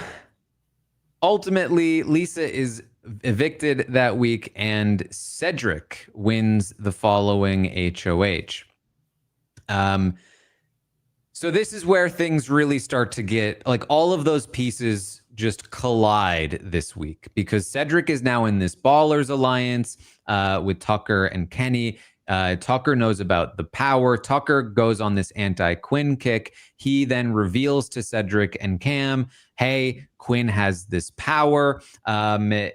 ultimately, Lisa is evicted that week, and Cedric wins the following HOH. So this is where things really start to get, like, all of those pieces just collide this week, because Cedric is now in this Ballers alliance with Tucker and Kenny. Tucker knows about the power. Tucker goes on this anti-Quinn kick. He then reveals to Cedric and Cam, hey, Quinn has this power. And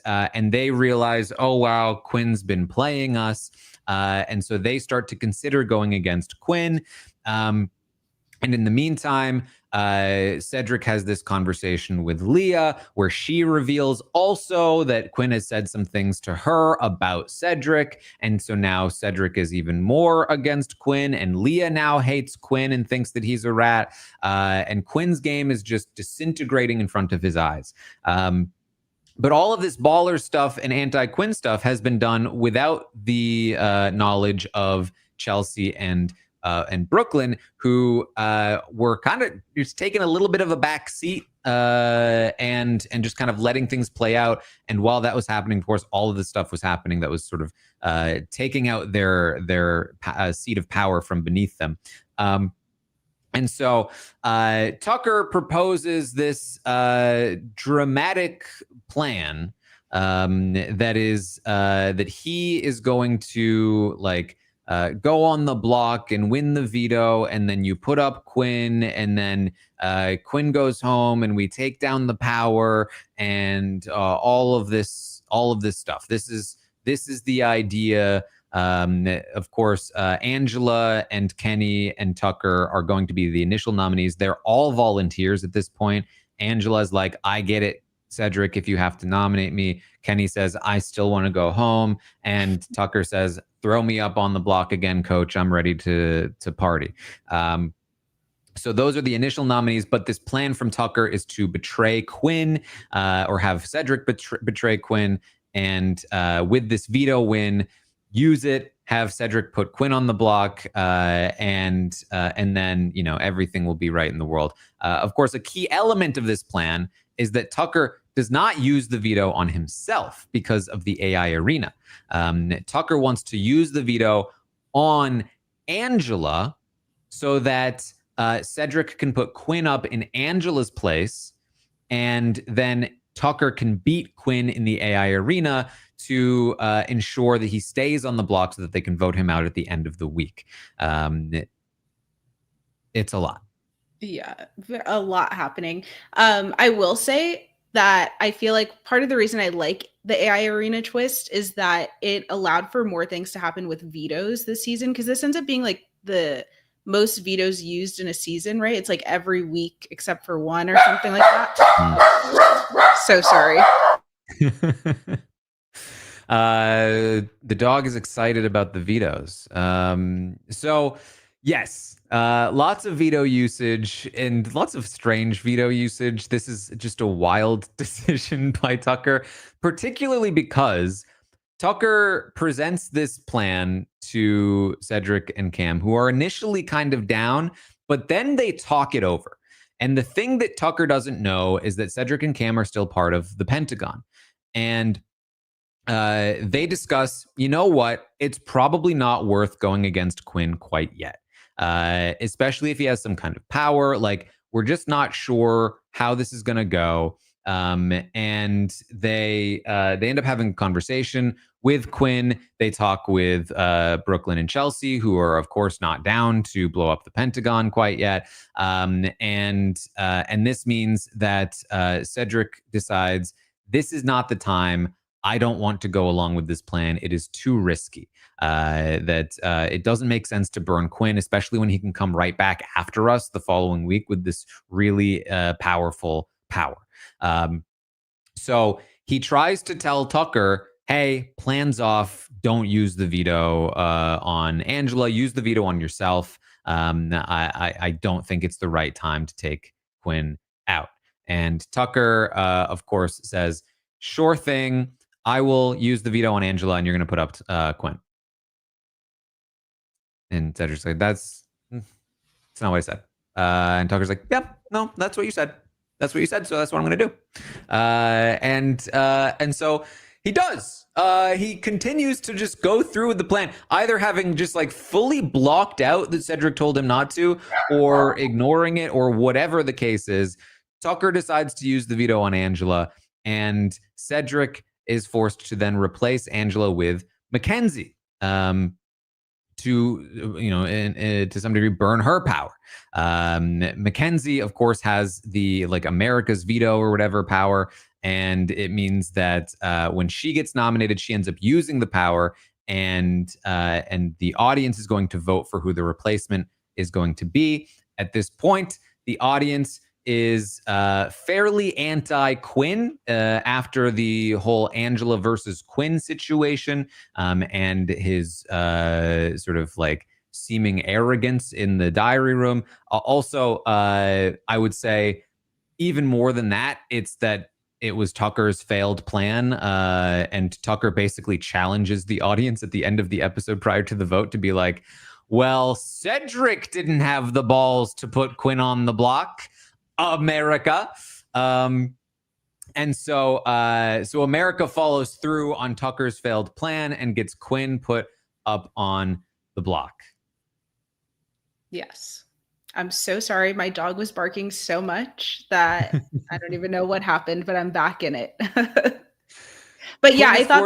they realize, oh, wow, Quinn's been playing us. And so they start to consider going against Quinn. And in the meantime, Cedric has this conversation with Leah, where she reveals also that Quinn has said some things to her about Cedric. And so now Cedric is even more against Quinn, and Leah now hates Quinn and thinks that he's a rat. And Quinn's game is just disintegrating in front of his eyes. But all of this baller stuff and anti-Quinn stuff has been done without the knowledge of Chelsea and Brooklyn, who were kind of just taking a little bit of a back seat and just kind of letting things play out. And while that was happening, of course, all of this stuff was happening that was sort of taking out their seat of power from beneath them. And so Tucker proposes this dramatic plan that he is going to, like, go on the block and win the veto, and then you put up Quinn, and then Quinn goes home, and we take down the power, and all of this stuff. This is the idea. Of course, Angela and Kenny and Tucker are going to be the initial nominees. They're all volunteers at this point. Angela's like, I get it, Cedric, if you have to nominate me. Kenny says, I still want to go home. And Tucker says, throw me up on the block again, coach. I'm ready to party. So those are the initial nominees, but this plan from Tucker is to betray Quinn, or have Cedric betray Quinn. And with this veto win, use it, have Cedric put Quinn on the block, and then, you know, everything will be right in the world. Of course, a key element of this plan is that Tucker does not use the veto on himself because of the AI arena. Tucker wants to use the veto on Angela so that Cedric can put Quinn up in Angela's place, and then Tucker can beat Quinn in the AI arena to ensure that he stays on the block so that they can vote him out at the end of the week. It's a lot. Yeah, a lot happening. I will say that I feel like part of the reason I like the AI arena twist is that it allowed for more things to happen with vetoes this season, because this ends up being like the most vetoes used in a season, right? It's like every week except for one or something like that. So sorry. The dog is excited about the vetoes. So yes, lots of veto usage and lots of strange veto usage. This is just a wild decision by Tucker, particularly because Tucker presents this plan to Cedric and Cam, who are initially kind of down, but then they talk it over. And the thing that Tucker doesn't know is that Cedric and Cam are still part of the Pentagon. And they discuss, you know what, it's probably not worth going against Quinn quite yet, especially if he has some kind of power. Like, we're just not sure how this is going to go. And they end up having a conversation with Quinn. They talk with Brooklyn and Chelsea, who are of course not down to blow up the Pentagon quite yet. And this means that Cedric decides this is not the time. I don't want to go along with this plan. It is too risky. It doesn't make sense to burn Quinn, especially when he can come right back after us the following week with this really powerful power. So he tries to tell Tucker, hey, plans off. Don't use the veto on Angela. Use the veto on yourself. I don't think it's the right time to take Quinn out. And Tucker, of course, says, sure thing. I will use the veto on Angela, and you're going to put up Quinn. And Cedric's like, that's not what I said. And Tucker's like, yep, no, that's what you said. That's what you said, so that's what I'm going to do. And so he does. He continues to just go through with the plan, either having just like fully blocked out that Cedric told him not to, or ignoring it, or whatever the case is. Tucker decides to use the veto on Angela, and Cedric is forced to then replace Angela with Mackenzie. To some degree burn her power. Mackenzie, of course, has the like America's veto or whatever power, and it means that when she gets nominated, she ends up using the power, and the audience is going to vote for who the replacement is going to be. At this point, the audience is fairly anti-Quinn after the whole Angela versus Quinn situation, and his sort of like seeming arrogance in the diary room. Also, I would say even more than that, it's that it was Tucker's failed plan, and Tucker basically challenges the audience at the end of the episode prior to the vote to be like, well, Cedric didn't have the balls to put Quinn on the block. America. And so America follows through on Tucker's failed plan and gets Quinn put up on the block. Yes. I'm so sorry. My dog was barking so much that I don't even know what happened, but I'm back in it. But yeah, I thought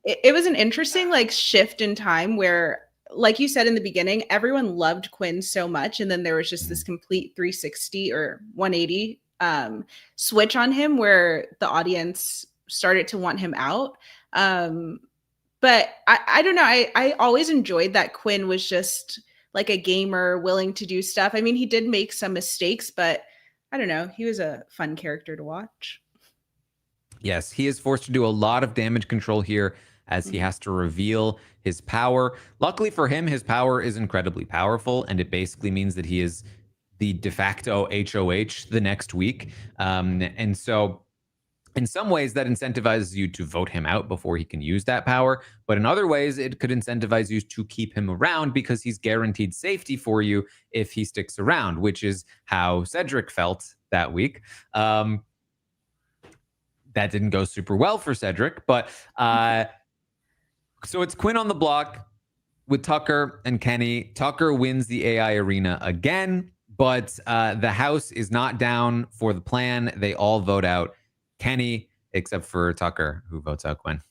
it was an interesting like shift in time where, like you said in the beginning, everyone loved Quinn so much, and then there was just this complete 360 or 180 switch on him where the audience started to want him out. But I don't know. I always enjoyed that Quinn was just like a gamer willing to do stuff. I mean, he did make some mistakes, but I don't know. He was a fun character to watch. Yes, he is forced to do a lot of damage control here as he has to reveal his power. Luckily for him, his power is incredibly powerful, and it basically means that he is the de facto HOH the next week. And so in some ways, that incentivizes you to vote him out before he can use that power. But in other ways, it could incentivize you to keep him around because he's guaranteed safety for you if he sticks around, which is how Cedric felt that week. That didn't go super well for Cedric, but so it's Quinn on the block with Tucker and Kenny. Tucker wins the AI arena again, but the house is not down for the plan. They all vote out Kenny, except for Tucker, who votes out Quinn.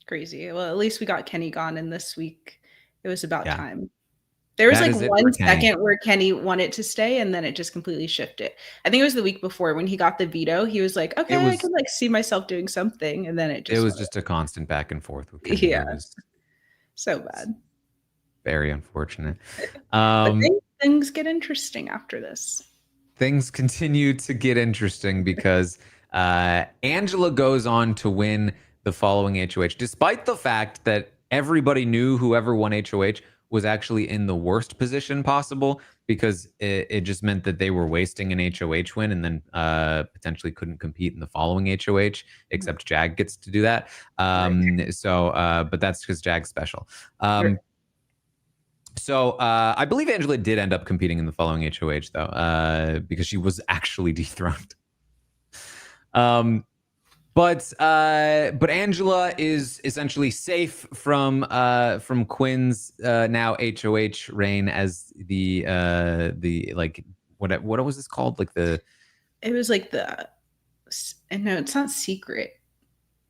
Crazy. Well, at least we got Kenny gone in this week. It was about time. There was like 1 second where Kenny wanted to stay, and then it just completely shifted. I think it was the week before when he got the veto. He was like, okay, I can like see myself doing something. And then it was just a constant back and forth with Kenny. Yeah. It was so bad. Very unfortunate. But things get interesting after this. Things continue to get interesting because Angela goes on to win the following HOH, despite the fact that everybody knew whoever won HOH was actually in the worst position possible, because it just meant that they were wasting an HOH win and then potentially couldn't compete in the following HOH, except Jag gets to do that. But that's because Jag's special. So I believe Angela did end up competing in the following HOH, though, because she was actually dethroned. But Angela is essentially safe from Quinn's now HOH reign as the like what was this called, like the It was like no, it's not secret.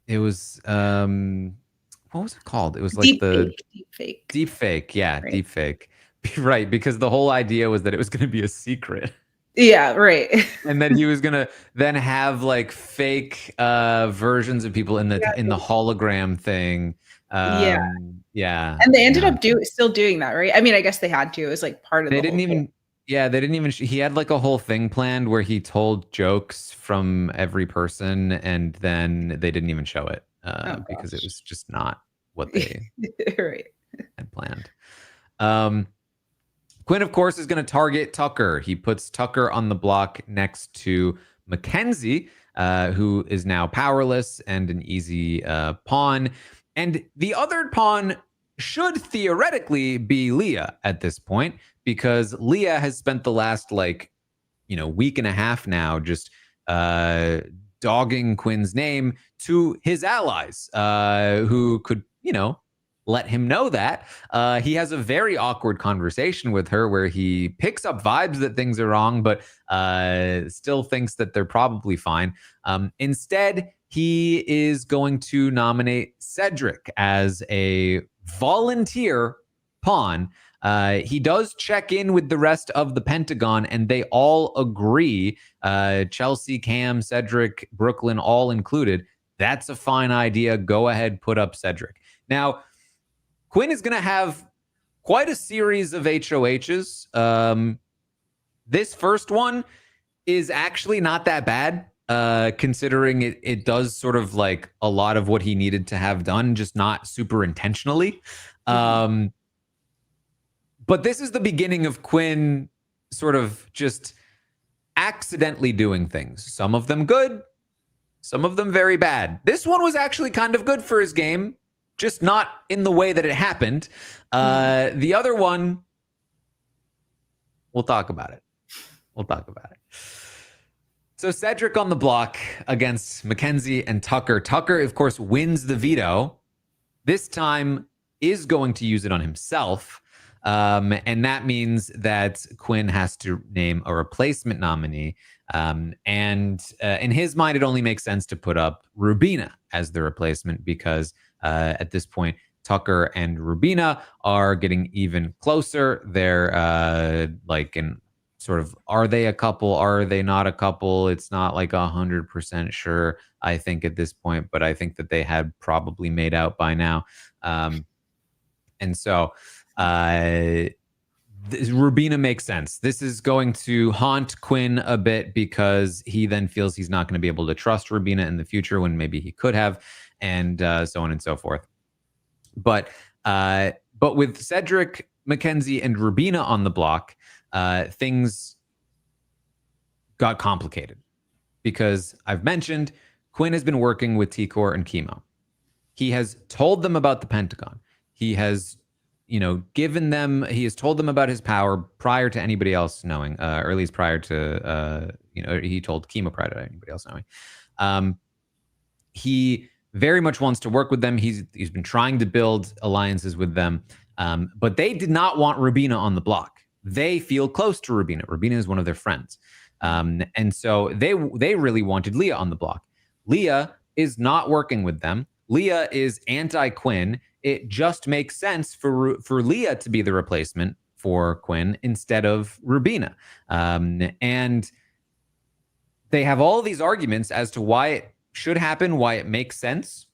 It was what was it called? It was like Deep the fake. deep fake. Yeah, Right. deep fake. Right, because the whole idea was that it was going to be a secret. Yeah, right. And that he was gonna then have like fake versions of people in the hologram thing. Yeah. Yeah, And they ended yeah. up still doing that, right? I mean, I guess they had to. It was like part of They the didn't whole thing. even. Yeah, they didn't even. He had like a whole thing planned where he told jokes from every person, and then they didn't even show it Oh because it gosh. was just not what they Right. had planned. Um, Quinn, of course, is going to target Tucker. He puts Tucker on the block next to Mackenzie, who is now powerless and an easy pawn. And the other pawn should theoretically be Leah at this point, because Leah has spent the last week and a half now just dogging Quinn's name to his allies, who could let him know that. He has a very awkward conversation with her where he picks up vibes that things are wrong, but still thinks that they're probably fine. Instead, he is going to nominate Cedric as a volunteer pawn. He does check in with the rest of the Pentagon, and they all agree, Chelsea, Cam, Cedric, Brooklyn, all included, that's a fine idea. Go ahead, put up Cedric. Now, Quinn is going to have quite a series of HOHs. This first one is actually not that bad, considering it does sort of like a lot of what he needed to have done, just not super intentionally. But this is the beginning of Quinn sort of just accidentally doing things. Some of them good, some of them very bad. This one was actually kind of good for his game, just not in the way that it happened. The other one, we'll talk about it. So Cedric on the block against Mackenzie and Tucker. Tucker, of course, wins the veto. This time is going to use it on himself. And that means that Quinn has to name a replacement nominee. And in his mind, it only makes sense to put up Rubina as the replacement because at this point, Tucker and Rubina are getting even closer. They're like in sort of, are they a couple? Are they not a couple? It's not like 100% sure, I think, at this point, but I think that they had probably made out by now. And so Rubina makes sense. This is going to haunt Quinn a bit because he then feels he's not going to be able to trust Rubina in the future when maybe he could have, and so on and so forth. But with Cedric, Mackenzie, and Rubina on the block, things got complicated because I've mentioned Quinn has been working with T-Core and Chemo. He has told them about the Pentagon. He has given them, he has told them about his power prior to anybody else knowing, or at least prior to, he told Chemo prior to anybody else knowing. He very much wants to work with them. He's been trying to build alliances with them, but they did not want Rubina on the block. They feel close to Rubina. Rubina is one of their friends. And so they really wanted Leah on the block. Leah is not working with them. Leah is anti-Quinn. It just makes sense for Leah to be the replacement for Quinn instead of Rubina. And they have all these arguments as to why it should happen, why it makes sense.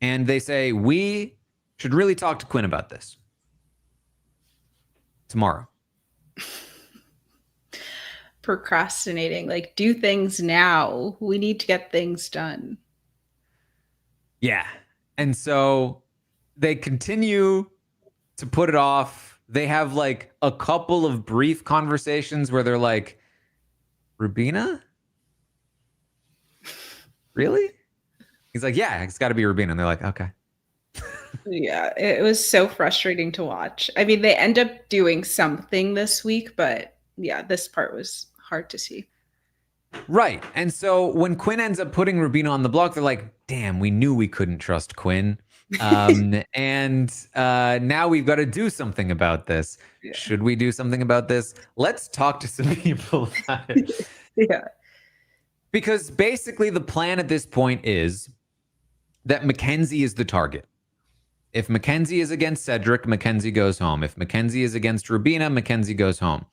And they say, we should really talk to Quinn about this tomorrow. Procrastinating, like, do things now. We need to get things done. Yeah. And so they continue to put it off. They have like a couple of brief conversations where they're like, Rubina? Really? He's like, yeah, it's got to be Rubina. And they're like, okay. Yeah, it was so frustrating to watch. I mean, they end up doing something this week, but yeah, this part was hard to see. Right. And so when Quinn ends up putting Rubina on the block, they're like, damn, we knew we couldn't trust Quinn. And now we've got to do something about this. Yeah. Should we do something about this? Let's talk to some people about it. Yeah. Because basically the plan at this point is that Mackenzie is the target. If Mackenzie is against Cedric, Mackenzie goes home. If Mackenzie is against Rubina, Mackenzie goes home.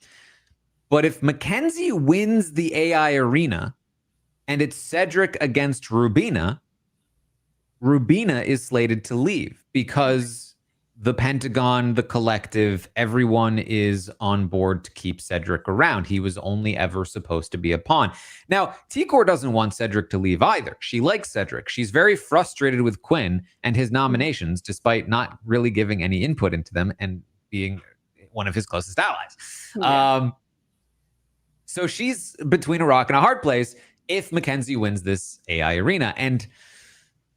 But if Mackenzie wins the AI arena and it's Cedric against Rubina, Rubina is slated to leave because the Pentagon, the collective, everyone is on board to keep Cedric around. He was only ever supposed to be a pawn. Now, T-Core doesn't want Cedric to leave either. She likes Cedric. She's very frustrated with Quinn and his nominations, despite not really giving any input into them and being one of his closest allies. Yeah. So she's between a rock and a hard place if Mackenzie wins this AI arena. And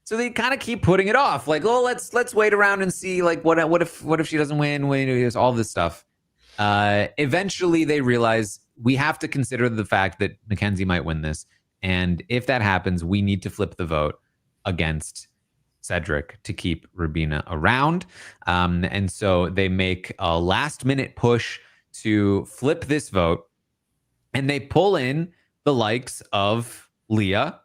so they kind of keep putting it off, like, oh, let's wait around and see, like, what if she doesn't win? There's all this stuff. Eventually, they realize we have to consider the fact that Mackenzie might win this, and if that happens, we need to flip the vote against Cedric to keep Rubina around. And so they make a last-minute push to flip this vote, and they pull in the likes of Leah.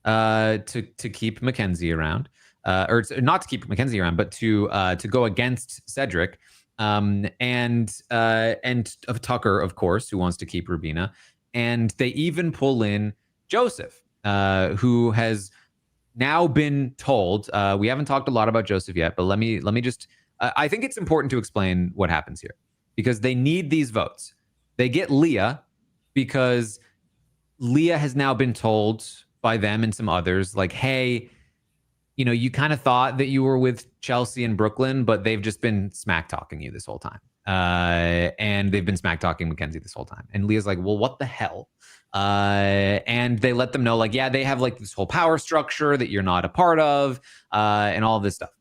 To keep Mackenzie around, or not to keep Mackenzie around, but to go against Cedric, and of Tucker, of course, who wants to keep Rubina, and they even pull in Joseph, who has now been told. We haven't talked a lot about Joseph yet, but let me just. I think it's important to explain what happens here because they need these votes. They get Leah because Leah has now been told by them and some others, like, hey, you know, you kind of thought that you were with Chelsea and Brooklyn, but they've just been smack talking you this whole time. And they've been smack talking Mackenzie this whole time. And Leah's like, well, what the hell? And they let them know, like, yeah, they have like this whole power structure that you're not a part of, and all this stuff.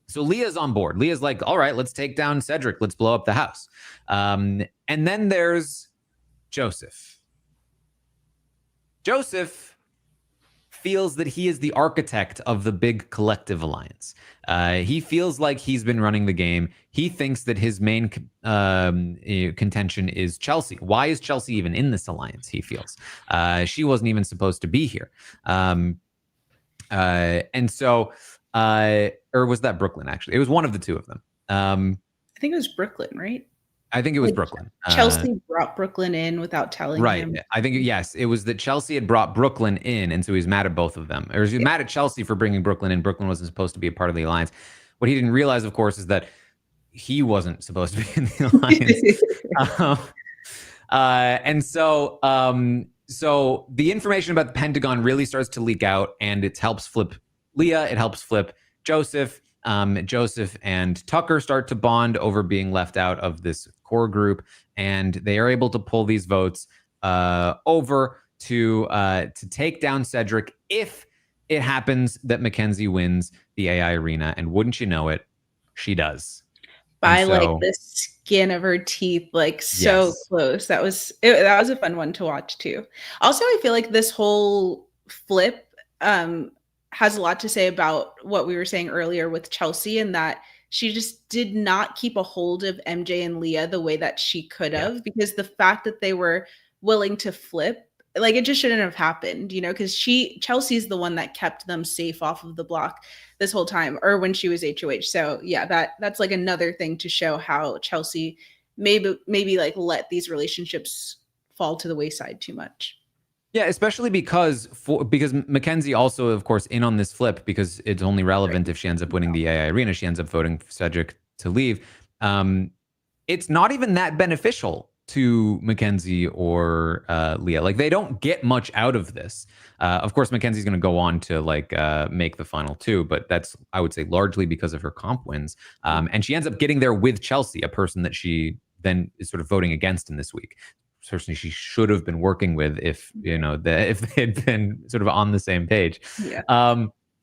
So Leah's on board. Leah's like, all right, let's take down Cedric. Let's blow up the house. And then there's Joseph. Joseph feels that he is the architect of the big collective alliance. He feels like he's been running the game. He thinks that his main contention is Chelsea. Why is Chelsea even in this alliance, he feels? She wasn't even supposed to be here. And so, or was that Brooklyn, actually? It was one of the two of them. I think it was Brooklyn, right? I think it was Brooklyn. Chelsea brought Brooklyn in without telling him. Right. I think, yes, it was that Chelsea had brought Brooklyn in, and so he was mad at both of them. Or he was mad at Chelsea for bringing Brooklyn in. Brooklyn wasn't supposed to be a part of the alliance. What he didn't realize, of course, is that he wasn't supposed to be in the alliance. And so the information about the Pentagon really starts to leak out, and it helps flip Leah. It helps flip Joseph. Joseph and Tucker start to bond over being left out of this core group, and they are able to pull these votes over to take down Cedric if it happens that Mackenzie wins the AI arena. And wouldn't you know it, she does. By like the skin of her teeth, like so close. That was a fun one to watch too. Also, I feel like this whole flip has a lot to say about what we were saying earlier with Chelsea, and that she just did not keep a hold of MJ and Leah the way that she could have, because the fact that they were willing to flip, like, it just shouldn't have happened, you know, because Chelsea's the one that kept them safe off of the block this whole time, or when she was HOH. So yeah, that's like another thing to show how Chelsea maybe like let these relationships fall to the wayside too much. Yeah, especially because Mackenzie also, of course, in on this flip, because it's only relevant if she ends up winning the AI arena. She ends up voting for Cedric to leave. It's not even that beneficial to Mackenzie or Leah. Like, they don't get much out of this. Of course, Mackenzie's going to go on to like make the final two, but that's, I would say, largely because of her comp wins. And she ends up getting there with Chelsea, a person that she then is sort of voting against in this week. Certainly she should have been working with if if they had been sort of on the same page. Yeah.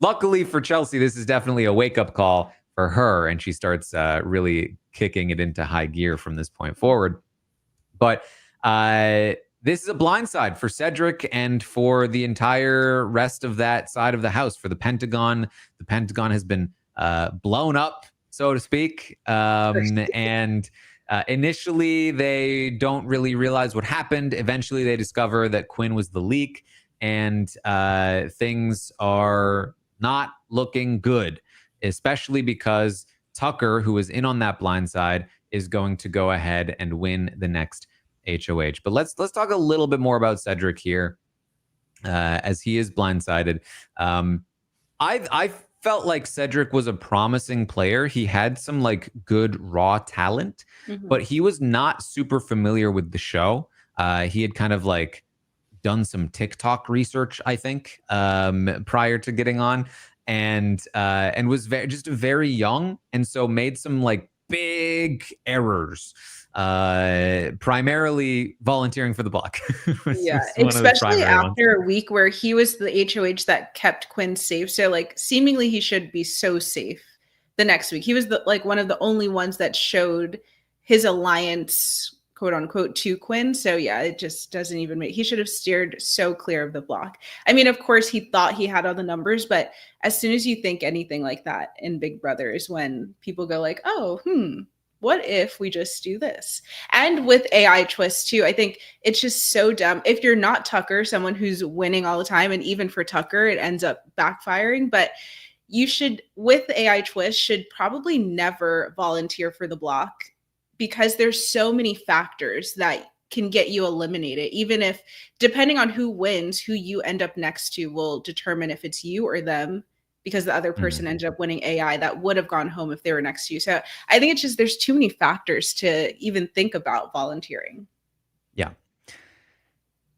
Luckily for Chelsea, this is definitely a wake-up call for her, and she starts really kicking it into high gear from this point forward. But this is a blindside for Cedric and for the entire rest of that side of the house. For the Pentagon, the Pentagon has been blown up, so to speak, and Initially, they don't really realize what happened. Eventually, they discover that Quinn was the leak, and things are not looking good, especially because Tucker, who was in on that blindside, is going to go ahead and win the next HOH. But let's talk a little bit more about Cedric here, as he is blindsided. I felt like Cedric was a promising player. He had some like good raw talent, but he was not super familiar with the show. He had kind of like done some TikTok research, I think, prior to getting on, and was just very young, and so made some like big errors. Primarily volunteering for the block. Yeah, especially after a week where he was the HOH that kept Quinn safe. So like seemingly he should be so safe the next week. He was like one of the only ones that showed his alliance, quote unquote, to Quinn. So yeah, it just doesn't even he should have steered so clear of the block. I mean, of course he thought he had all the numbers, but as soon as you think anything like that in Big Brother is when people go like, oh, what if we just do this? And with AI twists too, I think it's just so dumb. If you're not Tucker, someone who's winning all the time, and even for Tucker, it ends up backfiring. But you should, with AI twists, should probably never volunteer for the block, because there's so many factors that can get you eliminated. Even if, depending on who wins, who you end up next to will determine if it's you or them, because the other person ended up winning AI that would have gone home if they were next to you. So I think it's just, there's too many factors to even think about volunteering. Yeah.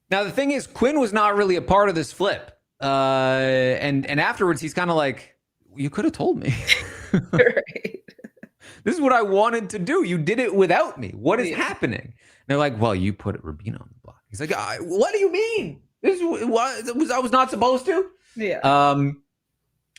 Now, the thing is, Quinn was not really a part of this flip. And afterwards, he's kind of like, you could have told me. Right. This is what I wanted to do. You did it without me. What is happening? And they're like, well, you put Rubina on the block. He's like, what do you mean? This was I was not supposed to? Yeah.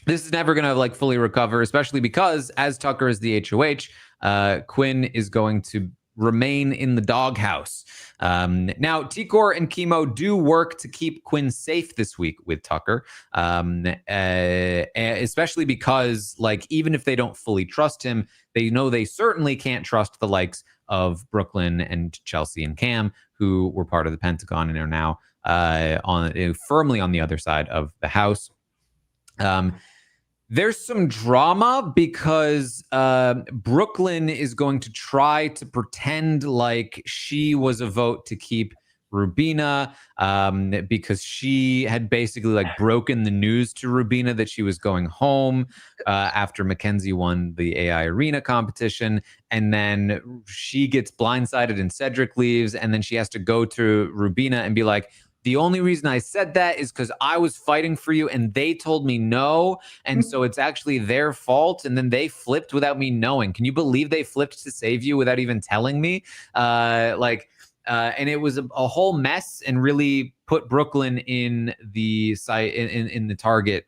This is never going to like fully recover, especially because as Tucker is the HOH, Quinn is going to remain in the doghouse. Now, Tikor and Chemo do work to keep Quinn safe this week with Tucker, especially because, like, even if they don't fully trust him, they know they certainly can't trust the likes of Brooklyn and Chelsea and Cam, who were part of the Pentagon and are now firmly on the other side of the house. There's some drama because Brooklyn is going to try to pretend like she was a vote to keep Rubina, because she had basically like broken the news to Rubina that she was going home after Mackenzie won the AI Arena competition. And then she gets blindsided and Cedric leaves. And then she has to go to Rubina and be like, the only reason I said that is because I was fighting for you and they told me no. And so it's actually their fault. And then they flipped without me knowing. Can you believe they flipped to save you without even telling me? And it was a whole mess, and really put Brooklyn in the site in the target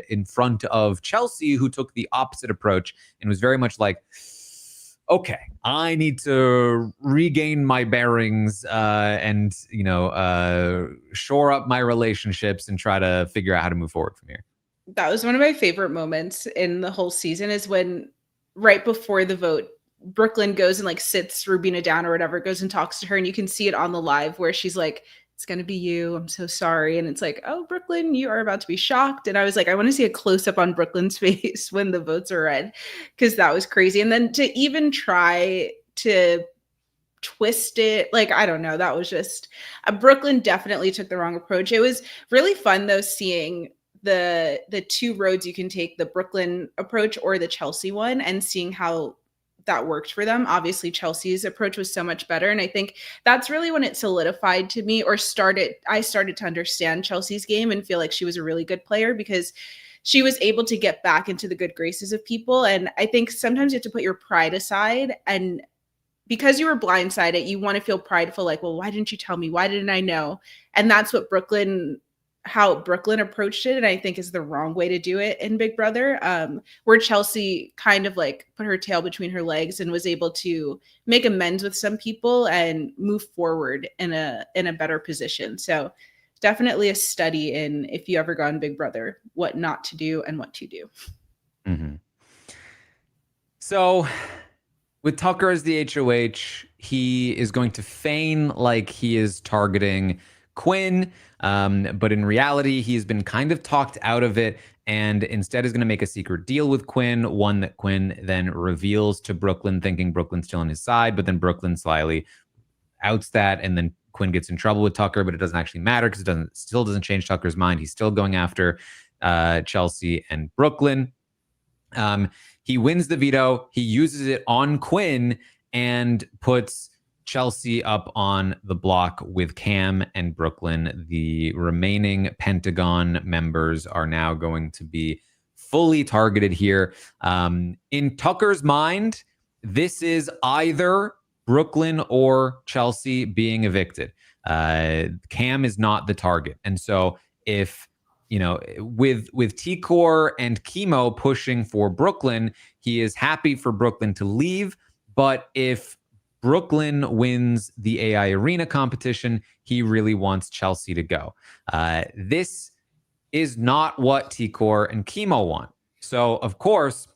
in front of Chelsea, who took the opposite approach and was very much like, okay, I need to regain my bearings and, shore up my relationships and try to figure out how to move forward from here. That was one of my favorite moments in the whole season, is when right before the vote, Brooklyn goes and like sits Rubina down or whatever, goes and talks to her, and you can see it on the live where she's like, it's going to be you. I'm so sorry. And it's like, oh, Brooklyn, you are about to be shocked. And I was like, I want to see a close up on Brooklyn's face when the votes are read, because that was crazy. And then to even try to twist it, like, I don't know, that was just Brooklyn definitely took the wrong approach. It was really fun though, seeing the two roads you can take, the Brooklyn approach or the Chelsea one, and seeing how that worked for them. Obviously, Chelsea's approach was so much better. And I think that's really when it solidified to me, or I started to understand Chelsea's game and feel like she was a really good player, because she was able to get back into the good graces of people. And I think sometimes you have to put your pride aside, and because you were blindsided, you want to feel prideful, like, well, why didn't you tell me? Why didn't I know? And that's what how Brooklyn approached it, and I think is the wrong way to do it in Big Brother, where Chelsea kind of like put her tail between her legs and was able to make amends with some people and move forward in a better position. So definitely a study in, if you ever go on Big Brother, what not to do and what to do. Mm-hmm. So with Tucker as the HOH, he is going to feign like he is targeting Quinn, but in reality, he's been kind of talked out of it, and instead is going to make a secret deal with Quinn, one that Quinn then reveals to Brooklyn, thinking Brooklyn's still on his side, but then Brooklyn slyly outs that, and then Quinn gets in trouble with Tucker, but it doesn't actually matter because it still doesn't change Tucker's mind. He's still going after Chelsea and Brooklyn. He wins the veto. He uses it on Quinn and puts Chelsea up on the block with Cam and Brooklyn. The remaining Pentagon members are now going to be fully targeted here. In Tucker's mind, this is either Brooklyn or Chelsea being evicted. Cam is not the target. And so if, you know, with T-Core and Chemo pushing for Brooklyn, he is happy for Brooklyn to leave. But if Brooklyn wins the AI Arena competition, he really wants Chelsea to go. This is not what T-Core and Chemo want. So, of course,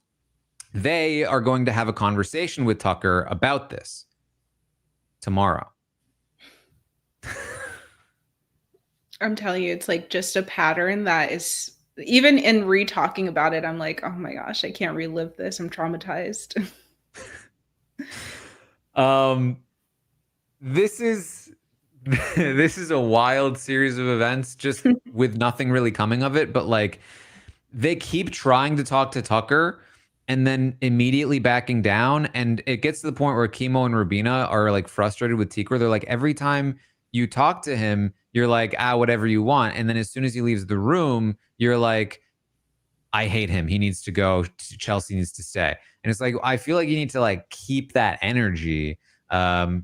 they are going to have a conversation with Tucker about this tomorrow. I'm telling you, it's like just a pattern that is, even in re-talking about it, I'm like, oh my gosh, I can't relive this. I'm traumatized. This is a wild series of events, just with nothing really coming of it. But like, they keep trying to talk to Tucker and then immediately backing down, and it gets to the point where Chemo and Rubina are like frustrated with Tikra. They're like, every time you talk to him, you're like, whatever you want, and then as soon as he leaves the room, you're like, I hate him. He needs to go. Chelsea needs to stay. And it's like, I feel like you need to like keep that energy. And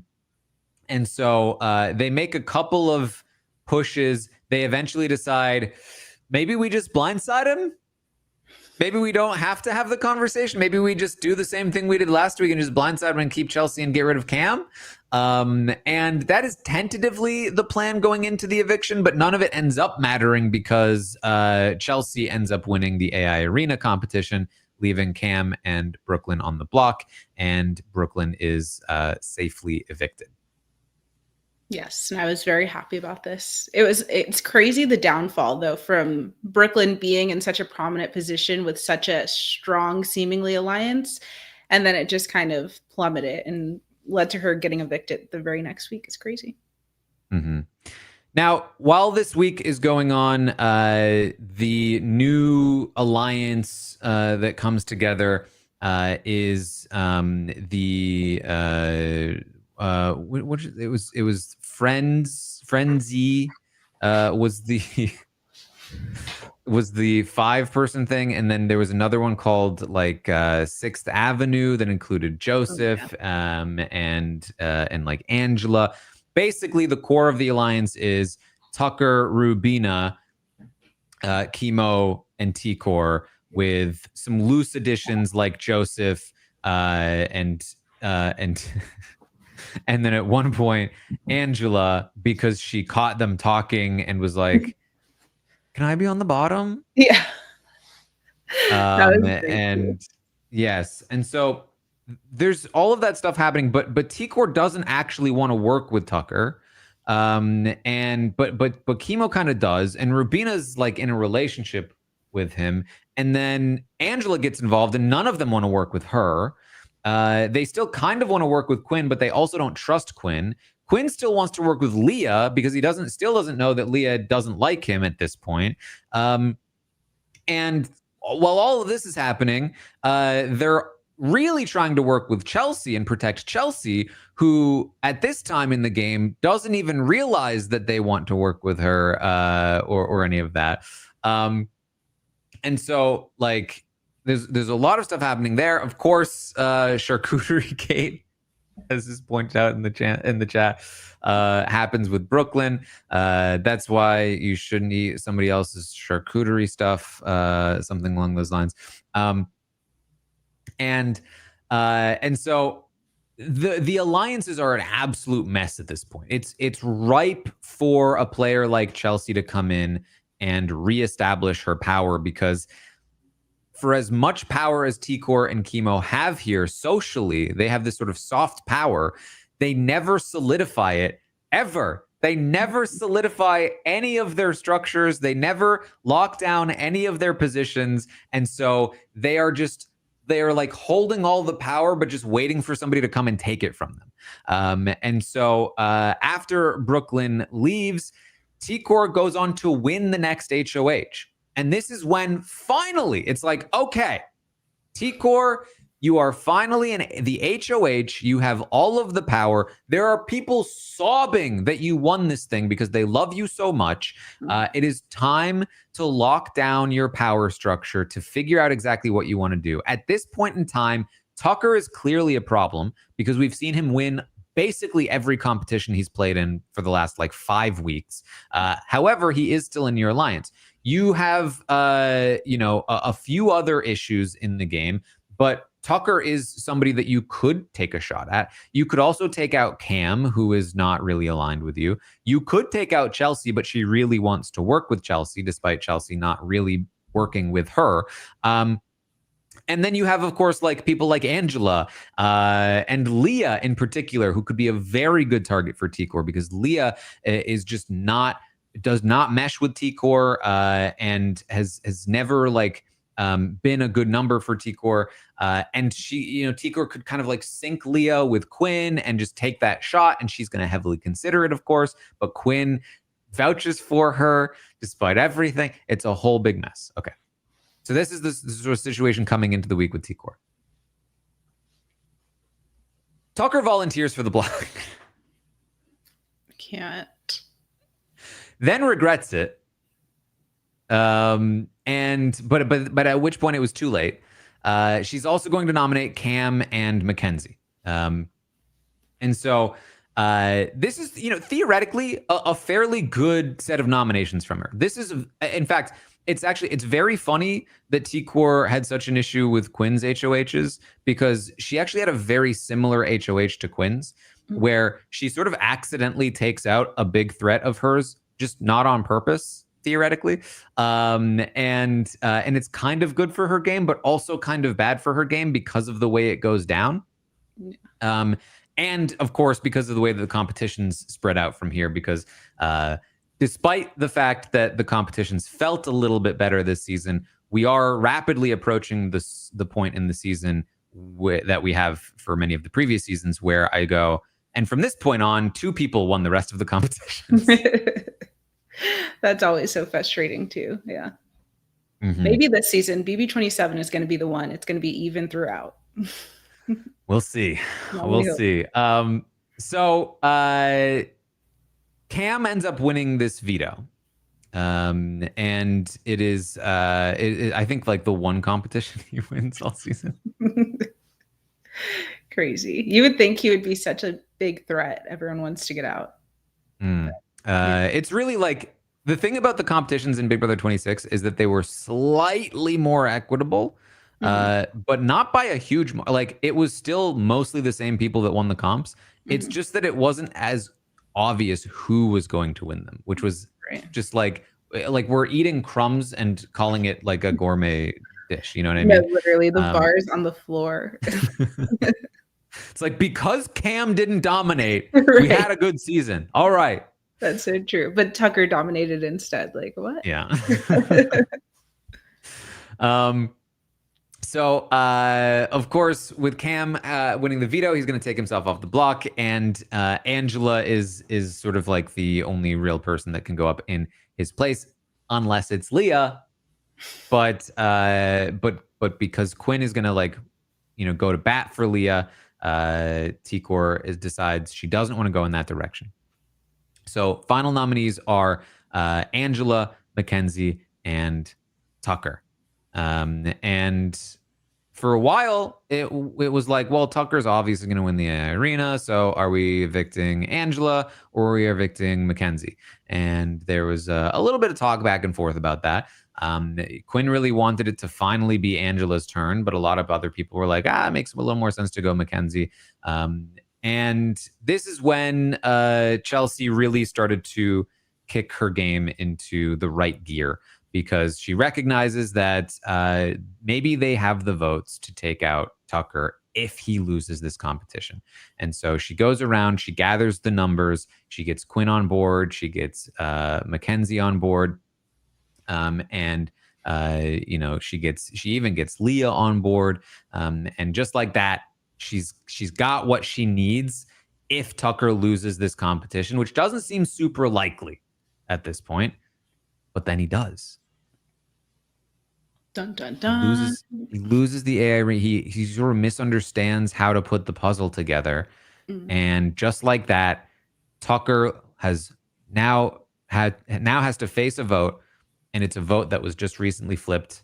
so they make a couple of pushes. They eventually decide, maybe we just blindside him. Maybe we don't have to have the conversation. Maybe we just do the same thing we did last week and just blindside him and keep Chelsea and get rid of Cam. And that is tentatively the plan going into the eviction, but none of it ends up mattering because Chelsea ends up winning the AI Arena competition, leaving Cam and Brooklyn on the block, and Brooklyn is safely evicted. Yes, and I was very happy about this. It's crazy, the downfall though, from Brooklyn being in such a prominent position with such a strong seemingly alliance, and then it just kind of plummeted and led to her getting evicted the very next week. It's crazy. Mm-hmm. Now, while this week is going on, the new alliance that comes together is it was Frenzy was the 5-person thing, and then there was another one called like Sixth Avenue that included Joseph and like Angela. Basically, the core of the alliance is Tucker, Rubina, Chemo, and T-Core, with some loose additions like Joseph and and then at one point Angela, because she caught them talking and was like, "Can I be on the bottom?" Yeah. And yes, and so there's all of that stuff happening, but T-Core doesn't actually want to work with Tucker. And but Chemo kind of does, and Rubina's like in a relationship with him, and then Angela gets involved, and none of them want to work with her. They still kind of want to work with Quinn, but they also don't trust Quinn. Quinn still wants to work with Leah because he still doesn't know that Leah doesn't like him at this point. And while all of this is happening, they're really trying to work with Chelsea and protect Chelsea, who at this time in the game doesn't even realize that they want to work with her or any of that. And so like there's a lot of stuff happening there. Of course, Charcuterie Gate, as is pointed out in the chat, happens with Brooklyn. That's why you shouldn't eat somebody else's charcuterie stuff, something along those lines. And so the alliances are an absolute mess at this point. It's ripe for a player like Chelsea to come in and reestablish her power, because for as much power as Tikor and Chemo have here socially, they have this sort of soft power. They never solidify it ever. They never solidify any of their structures. They never lock down any of their positions. And so they are like holding all the power, but just waiting for somebody to come and take it from them. And so after Brooklyn leaves, Tikor goes on to win the next HOH. And this is when finally it's like, okay, Tikor, you are finally in the HOH. You have all of the power. There are people sobbing that you won this thing because they love you so much. It is time to lock down your power structure, to figure out exactly what you want to do. At this point in time, Tucker is clearly a problem because we've seen him win basically every competition he's played in for the last like 5 weeks. However, he is still in your alliance. You have, a few other issues in the game, but Tucker is somebody that you could take a shot at. You could also take out Cam, who is not really aligned with you. You could take out Chelsea, but she really wants to work with Chelsea, despite Chelsea not really working with her. And then you have, of course, like people like Angela and Leah in particular, who could be a very good target for Tikor because Leah is just does not mesh with Tikor and has never been a good number for Tikor. And she, Tikor could kind of like sync Leah with Quinn and just take that shot. And she's going to heavily consider it, of course. But Quinn vouches for her despite everything. It's a whole big mess. Okay. So this is the sort of situation coming into the week with Tikor. Tucker volunteers for the block. Can't. Then regrets it. But at which point it was too late. She's also going to nominate Cam and Mackenzie. And so this is, theoretically a fairly good set of nominations from her. This is, in fact, it's very funny that Tikor had such an issue with Quinn's HOHs because she actually had a very similar HOH to Quinn's, where she sort of accidentally takes out a big threat of hers, just not on purpose, theoretically. And it's kind of good for her game, but also kind of bad for her game because of the way it goes down. And of course, because of the way that the competitions spread out from here, because despite the fact that the competitions felt a little bit better this season, we are rapidly approaching the point in the season that we have for many of the previous seasons where I go, and from this point on, 2 people won the rest of the competitions. That's always so frustrating too. Yeah. Mm-hmm. Maybe this season, BB27 is going to be the one. It's going to be even throughout. We'll see. No, We'll see. So Cam ends up winning this veto. And it is, I think, like the one competition he wins all season. Crazy. You would think he would be such a big threat. Everyone wants to get out. It's really like the thing about the competitions in Big Brother 26 is that they were slightly more equitable, but not by a huge, like it was still mostly the same people that won the comps. It's just that it wasn't as obvious who was going to win them, which was just like we're eating crumbs and calling it like a gourmet dish. You know what I mean? No, literally the bars on the floor. It's like, because Cam didn't dominate, Right. we had a good season. All right. That's so true. But Tucker dominated instead. Like, what? Yeah. So, of course, with Cam winning the veto, he's going to take himself off the block. And Angela is sort of like the only real person that can go up in his place, unless it's Leah. But because Quinn is going to go to bat for Leah, Tikor decides she doesn't want to go in that direction. So final nominees are Angela, Mackenzie, and Tucker. And for a while, it was like, well, Tucker's obviously going to win the arena. So are we evicting Angela or are we evicting Mackenzie? And there was a little bit of talk back and forth about that. Quinn really wanted it to finally be Angela's turn, but a lot of other people were like, it makes a little more sense to go Mackenzie. And this is when Chelsea really started to kick her game into the right gear, because she recognizes that maybe they have the votes to take out Tucker if he loses this competition. And so she goes around, she gathers the numbers, she gets Quinn on board, she gets Mackenzie on board, and she even gets Leah on board, and just like that, she's got what she needs if Tucker loses this competition, which doesn't seem super likely at this point, but then he does. Dun, dun, dun. He loses the AI. He sort of misunderstands how to put the puzzle together, and just like that, Tucker has to face a vote, and it's a vote that was just recently flipped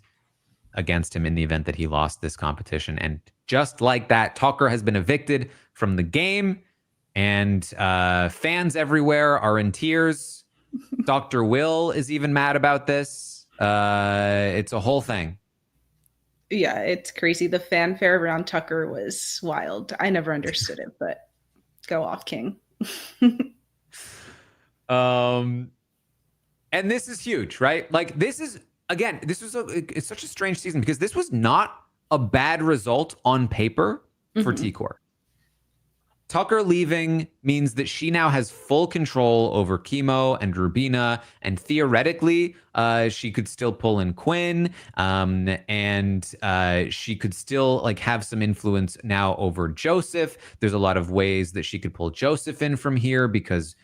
against him in the event that he lost this competition. And just like that, Tucker has been evicted from the game, and fans everywhere are in tears. Dr. Will is even mad about this. It's a whole thing. Yeah, it's crazy. The fanfare around Tucker was wild. I never understood it, but go off, King. And this is huge, right? Like, this is, again, it's such a strange season because this was not a bad result on paper for T-Core. Tucker leaving means that she now has full control over Chemo and Rubina, and theoretically, she could still pull in Quinn, and she could still like have some influence now over Joseph. There's a lot of ways that she could pull Joseph in from here because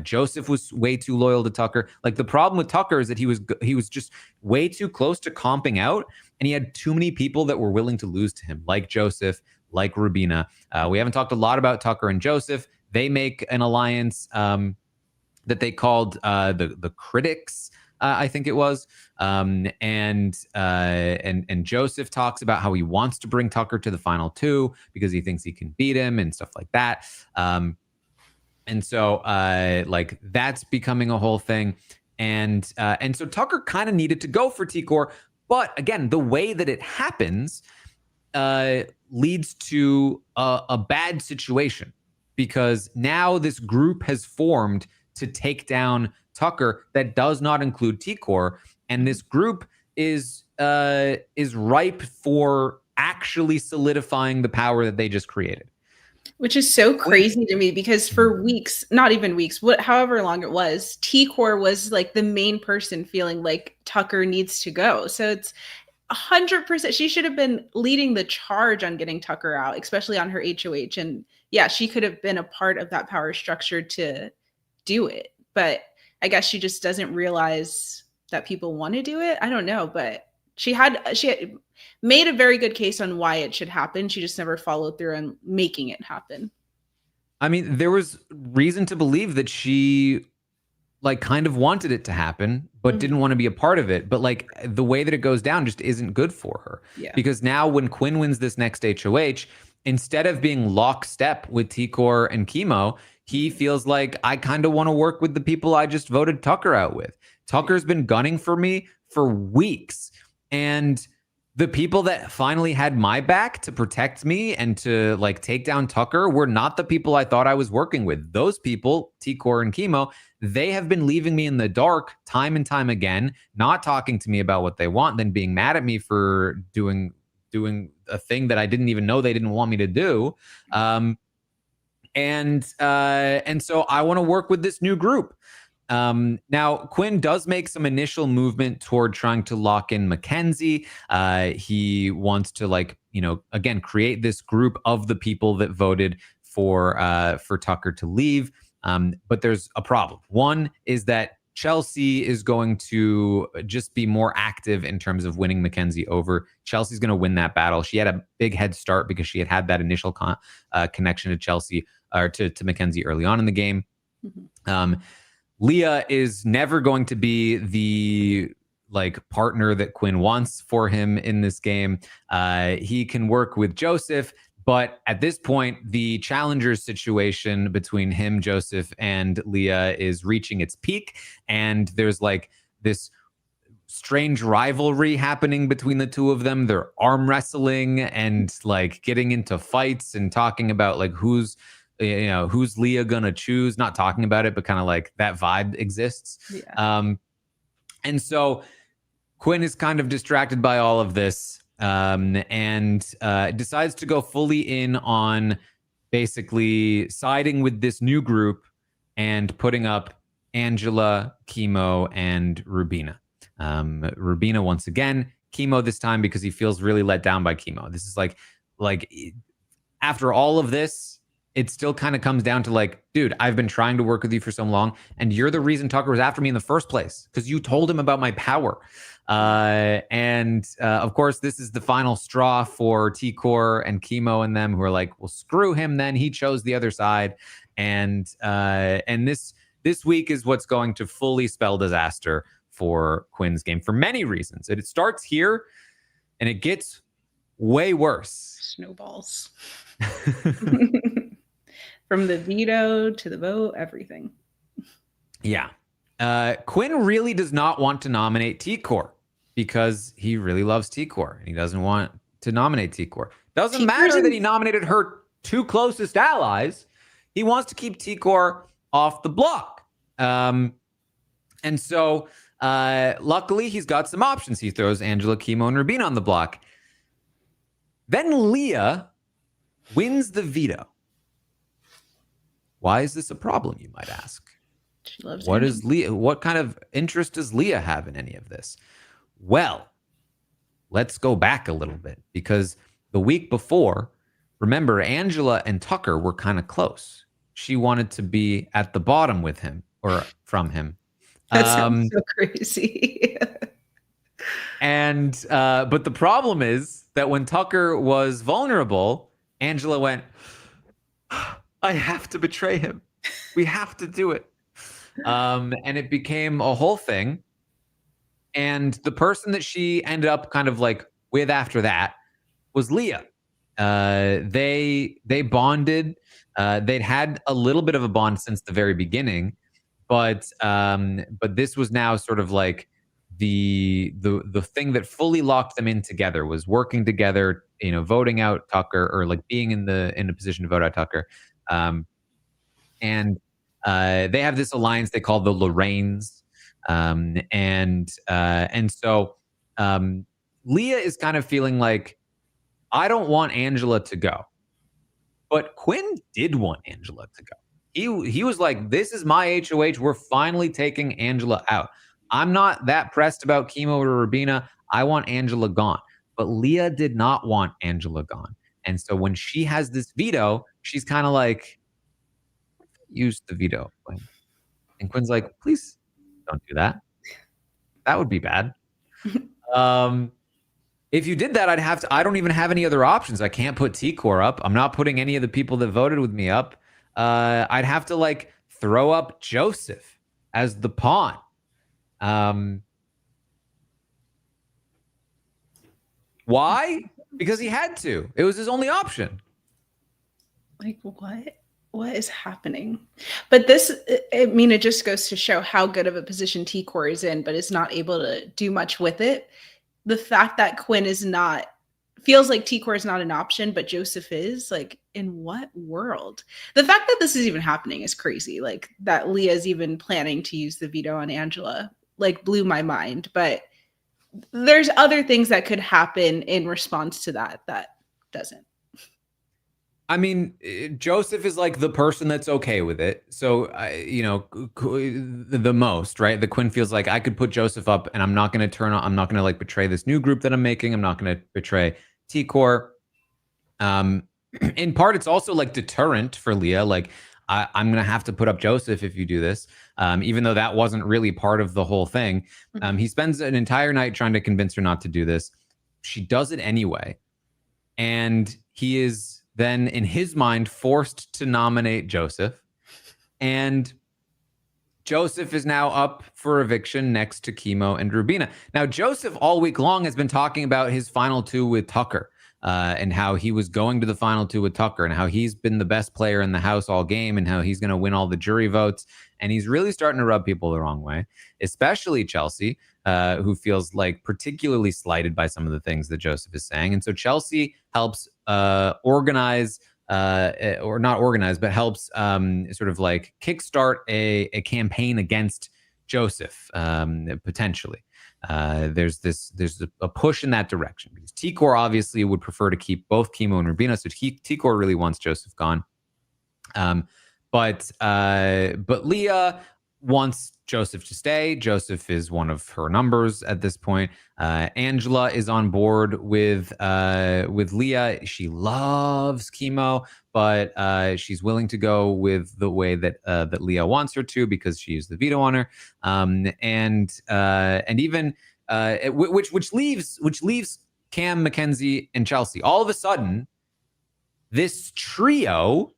Joseph was way too loyal to Tucker. Like, the problem with Tucker is that he was just way too close to comping out, and he had too many people that were willing to lose to him, like Joseph, like Rubina. We haven't talked a lot about Tucker and Joseph. They make an alliance that they called the Critics, I think it was. And Joseph talks about how he wants to bring Tucker to the final two because he thinks he can beat him and stuff like that. And so like, that's becoming a whole thing. And so Tucker kind of needed to go for T-Core. But again, the way that it happens leads to a bad situation, because now this group has formed to take down Tucker that does not include T-Core, and this group is ripe for actually solidifying the power that they just created. Which is so crazy to me, because for weeks, not even weeks, however long it was, T-Core was like the main person feeling like Tucker needs to go. So it's 100%. She should have been leading the charge on getting Tucker out, especially on her HOH. And yeah, she could have been a part of that power structure to do it. But I guess she just doesn't realize that people want to do it. I don't know, but she had made a very good case on why it should happen. She just never followed through on making it happen. I mean, there was reason to believe that she like kind of wanted it to happen, but didn't want to be a part of it. But like, the way that it goes down just isn't good for her. Yeah. Because now when Quinn wins this next HOH, instead of being lockstep with T-Core and Chemo, he feels like, I kind of want to work with the people I just voted Tucker out with. Tucker's been gunning for me for weeks. And the people that finally had my back to protect me and to like take down Tucker were not the people I thought I was working with. Those people, T-Core and Chemo, they have been leaving me in the dark time and time again, not talking to me about what they want, then being mad at me for doing a thing that I didn't even know they didn't want me to do. And so I want to work with this new group. Now, Quinn does make some initial movement toward trying to lock in Mackenzie. He wants to, like, again, create this group of the people that voted for Tucker to leave. But there's a problem. One is that Chelsea is going to just be more active in terms of winning Mackenzie over. Chelsea's going to win that battle. She had a big head start because she had that initial connection to Chelsea, or to Mackenzie early on in the game. Leah is never going to be the like partner that Quinn wants for him in this game. He can work with Joseph, but at this point, the challengers situation between him, Joseph, and Leah is reaching its peak, and there's like this strange rivalry happening between the two of them. They're arm wrestling and like getting into fights and talking about like who's Leah gonna choose, not talking about it, but kind of like that vibe exists. Yeah. And so Quinn is kind of distracted by all of this, and decides to go fully in on basically siding with this new group and putting up Angela, Chemo, and Rubina. Rubina once again, Chemo this time because he feels really let down by Chemo. This is like after all of this, it still kind of comes down to like, dude, I've been trying to work with you for so long, and you're the reason Tucker was after me in the first place because you told him about my power. Of course, this is the final straw for T-Core and Chemo and them, who are like, well, screw him then. He chose the other side. And this week is what's going to fully spell disaster for Quinn's game for many reasons. It starts here and it gets way worse. Snowballs. From the veto to the vote, everything. Yeah. Quinn really does not want to nominate T-Core because he really loves T-Core and he doesn't want to nominate T-Core. Doesn't matter that he nominated her two closest allies. He wants to keep T-Core off the block. And so luckily he's got some options. He throws Angela, Chemo, and Rubina on the block. Then Leah wins the veto. Why is this a problem, you might ask? She loves what is Leah? What kind of interest does Leah have in any of this? Well, let's go back a little bit because the week before, remember, Angela and Tucker were kind of close. She wanted to be at the bottom with him or from him. That sounds so crazy. But the problem is that when Tucker was vulnerable, Angela went, I have to betray him. We have to do it. And it became a whole thing. And the person that she ended up kind of like with after that was Leah. They bonded. They'd had a little bit of a bond since the very beginning, but this was now sort of like the thing that fully locked them in together was working together, voting out Tucker or like being in a position to vote out Tucker. And they have this alliance they call the Lorraines. And so Leah is kind of feeling like, I don't want Angela to go. But Quinn did want Angela to go. He was like, this is my HOH. We're finally taking Angela out. I'm not that pressed about Chemo or Rubina. I want Angela gone. But Leah did not want Angela gone. And so when she has this veto, she's kind of like, use the veto, Quinn. And Quinn's like, please don't do that. That would be bad. If you did that, I don't even have any other options. I can't put T-Core up. I'm not putting any of the people that voted with me up. I'd have to like throw up Joseph as the pawn. Why? Because he had to. It was his only option. Like, what is happening? But this, I mean, it just goes to show how good of a position T-Core is in, but is not able to do much with it. The fact that Quinn feels like T-Core is not an option, but Joseph is, like, in what world? The fact that this is even happening is crazy. Like, that Leah's even planning to use the veto on Angela, like, blew my mind. But there's other things that could happen in response to that doesn't. I mean, Joseph is like the person that's okay with it. So, the most, right? The Quinn feels like I could put Joseph up and I'm not going to like betray this new group that I'm making. I'm not going to betray T-Core. In part, it's also like deterrent for Leah. Like, I'm going to have to put up Joseph if you do this. Even though that wasn't really part of the whole thing. He spends an entire night trying to convince her not to do this. She does it anyway. And he is then in his mind forced to nominate Joseph. And Joseph is now up for eviction next to Chemo and Rubina. Now, Joseph all week long has been talking about his final two with Tucker and how he was going to the final two with Tucker and how he's been the best player in the house all game and how he's going to win all the jury votes. And he's really starting to rub people the wrong way, especially Chelsea, who feels like particularly slighted by some of the things that Joseph is saying. And so Chelsea helps organize, or not organize, but helps sort of like kickstart a campaign against Joseph, potentially. There's a push in that direction because T-Core obviously would prefer to keep both Chemo and Rubina, so T-Core really wants Joseph gone. But Leah wants Joseph to stay. Joseph is one of her numbers at this point. Angela is on board with Leah. She loves Chemo, but she's willing to go with the way that Leah wants her to because she used the veto on her. And even which leaves Cam, Mackenzie, and Chelsea. All of a sudden, this trio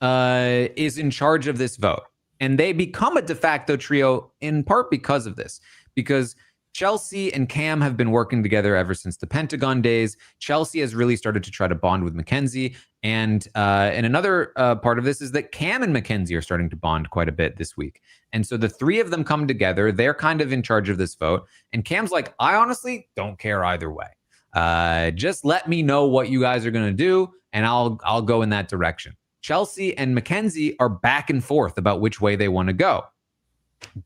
is in charge of this vote. And they become a de facto trio in part because of this. Because Chelsea and Cam have been working together ever since the Pentagon days. Chelsea has really started to try to bond with Mackenzie. And another part of this is that Cam and Mackenzie are starting to bond quite a bit this week. And so the three of them come together. They're kind of in charge of this vote. And Cam's like, I honestly don't care either way. Just let me know what you guys are going to do, and I'll go in that direction. Chelsea and Mackenzie are back and forth about which way they want to go.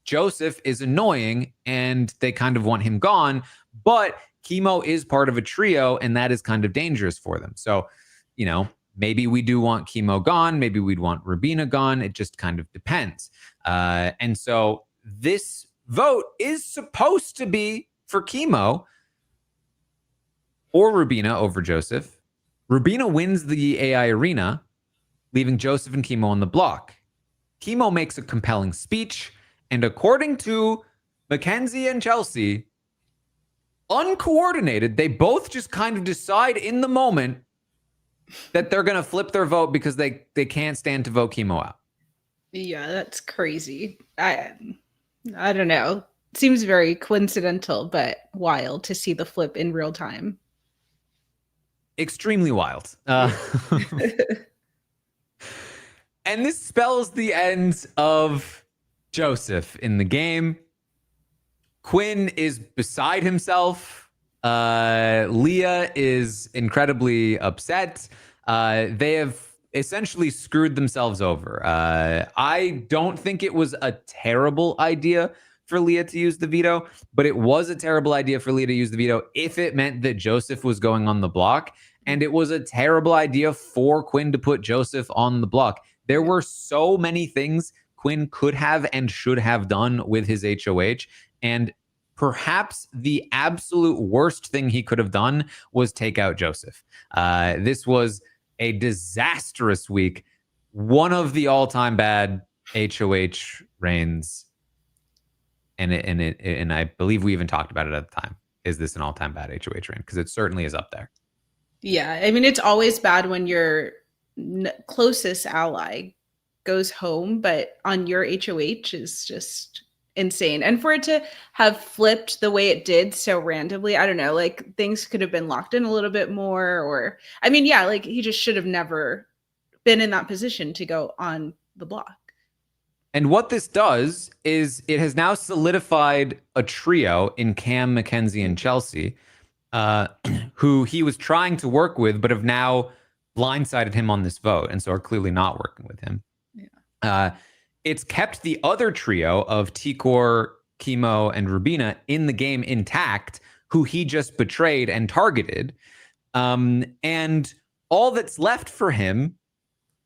Joseph is annoying, and they kind of want him gone, but Chemo is part of a trio, and that is kind of dangerous for them. So, maybe we do want Chemo gone. Maybe we'd want Rubina gone. It just kind of depends. And so this vote is supposed to be for Chemo or Rubina over Joseph. Rubina wins the AI arena, leaving Joseph and Chemo on the block. Chemo makes a compelling speech, and according to Mackenzie and Chelsea, uncoordinated, they both just kind of decide in the moment that they're going to flip their vote because they can't stand to vote Chemo out. Yeah, that's crazy. I don't know. Seems very coincidental, but wild to see the flip in real time. Extremely wild. And this spells the end of Joseph in the game. Quinn is beside himself. Leah is incredibly upset. They have essentially screwed themselves over. I don't think it was a terrible idea for Leah to use the veto, but it was a terrible idea for Leah to use the veto if it meant that Joseph was going on the block. And it was a terrible idea for Quinn to put Joseph on the block. There were so many things Quinn could have and should have done with his HOH. And perhaps the absolute worst thing he could have done was take out Joseph. This was a disastrous week. One of the all-time bad HOH reigns. And I believe we even talked about it at the time. Is this an all-time bad HOH reign? Because it certainly is up there. Yeah, I mean, it's always bad when your closest ally goes home, but on your HOH is just insane. And for it to have flipped the way it did so randomly, I don't know, like things could have been locked in a little bit more, or, I mean, yeah, like he just should have never been in that position to go on the block. And what this does is it has now solidified a trio in Cam, Mackenzie, and Chelsea, who he was trying to work with, but have now blindsided him on this vote, and so are clearly not working with him. Yeah. It's kept the other trio of T-Core, Chemo, and Rubina in the game intact, who he just betrayed and targeted. And all that's left for him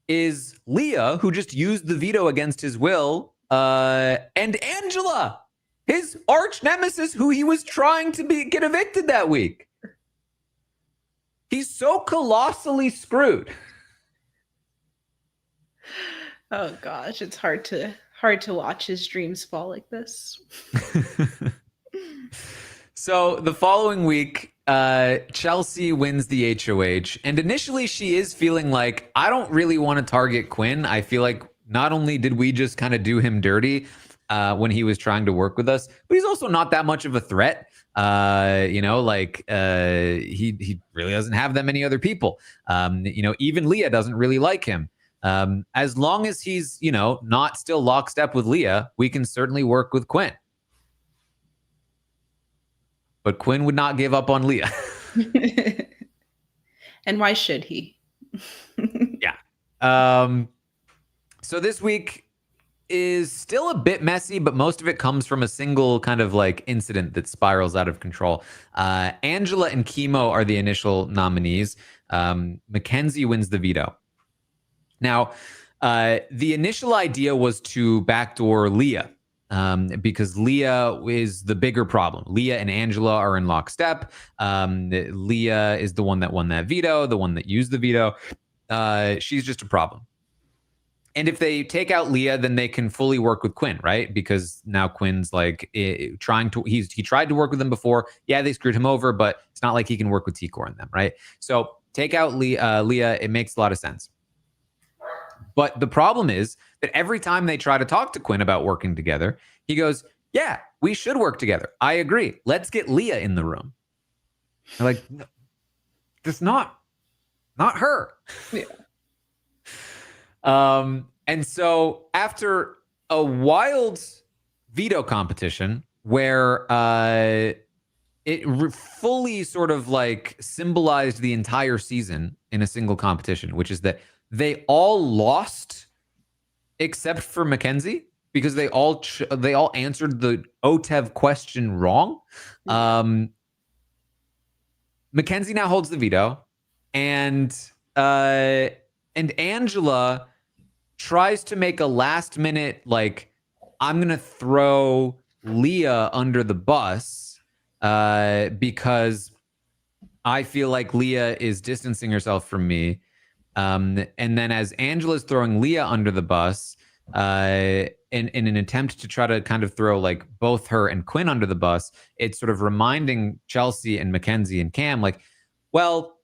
is Leah, who just used the veto against his will, and Angela, his arch nemesis, who he was trying to get evicted that week. He's so colossally screwed. Oh gosh, it's hard to watch his dreams fall like this. So the following week, Chelsea wins the HOH, and initially she is feeling like, I don't really want to target Quinn. I feel like not only did we just kind of do him dirty when he was trying to work with us, but he's also not that much of a threat. He really doesn't have that many other people. Even Leah doesn't really like him. As long as he's, not still lockstep with Leah, we can certainly work with Quinn. But Quinn would not give up on Leah. And why should he? Yeah. So this week, is still a bit messy, but most of it comes from a single kind of like incident that spirals out of control. Angela and Chemo are the initial nominees. Mackenzie wins the veto. Now, the initial idea was to backdoor Leah. Because Leah is the bigger problem. Leah and Angela are in lockstep. Leah is the one that won that veto, the one that used the veto. She's just a problem. And if they take out Leah, then they can fully work with Quinn, right? Because now Quinn's like he tried to work with them before. Yeah, they screwed him over, but it's not like he can work with T-Core and them, right? So take out Leah, it makes a lot of sense. But the problem is that every time they try to talk to Quinn about working together, he goes, yeah, we should work together. I agree. Let's get Leah in the room. I'm like, no, that's not her. Yeah. And so after a wild veto competition where it fully sort of like symbolized the entire season in a single competition, which is that they all lost except for Mackenzie because they all answered the OTEV question wrong. Mackenzie now holds the veto, and Angela tries to make a last minute like, I'm gonna throw Leah under the bus because I feel like Leah is distancing herself from me. And then as Angela's throwing Leah under the bus, in an attempt to try to kind of throw like both her and Quinn under the bus, it's sort of reminding Chelsea and Mackenzie and Cam like, well,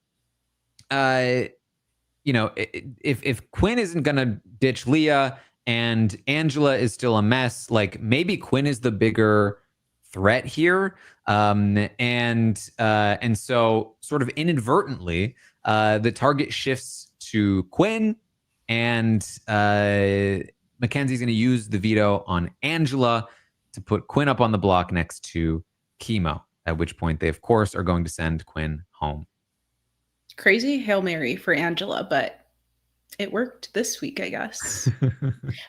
you know, if Quinn isn't gonna ditch Leah and Angela is still a mess, like maybe Quinn is the bigger threat here. And so sort of inadvertently, the target shifts to Quinn, and Mackenzie's going to use the veto on Angela to put Quinn up on the block next to Chemo, at which point they, of course, are going to send Quinn home. Crazy Hail Mary for Angela, but it worked this week, I guess.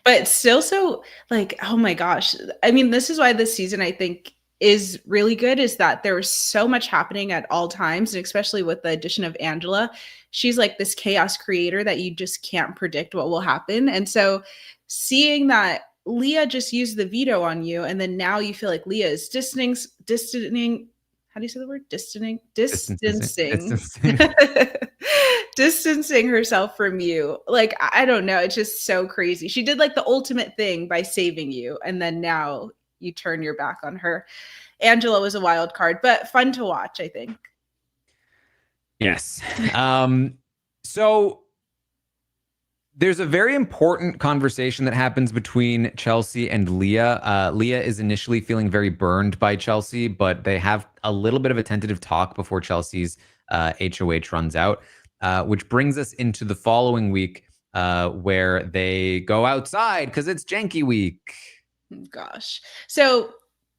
But still so like, oh my gosh. I mean, this is why this season, I think, is really good, is that there was so much happening at all times, and especially with the addition of Angela, she's like this chaos creator that you just can't predict what will happen. And so seeing that Leah just used the veto on you, and then now you feel like Leah is distancing. How do you say the word? Distancing herself from you. Like, I don't know. It's just so crazy. She did like the ultimate thing by saving you, and then now you turn your back on her. Angela was a wild card, but fun to watch, I think. Yes. So there's a very important conversation that happens between Chelsea and Leah. Leah is initially feeling very burned by Chelsea, but they have a little bit of a tentative talk before Chelsea's HOH runs out, which brings us into the following week where they go outside because it's Janky week. Gosh. So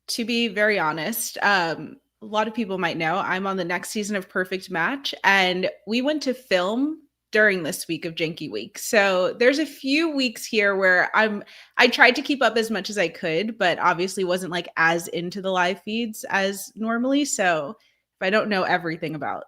to be very honest, a lot of people might know I'm on the next season of Perfect Match, and we went to film during this week of Janky Week. So there's a few weeks here where I tried to keep up as much as I could, but obviously wasn't like as into the live feeds as normally. So if I don't know everything about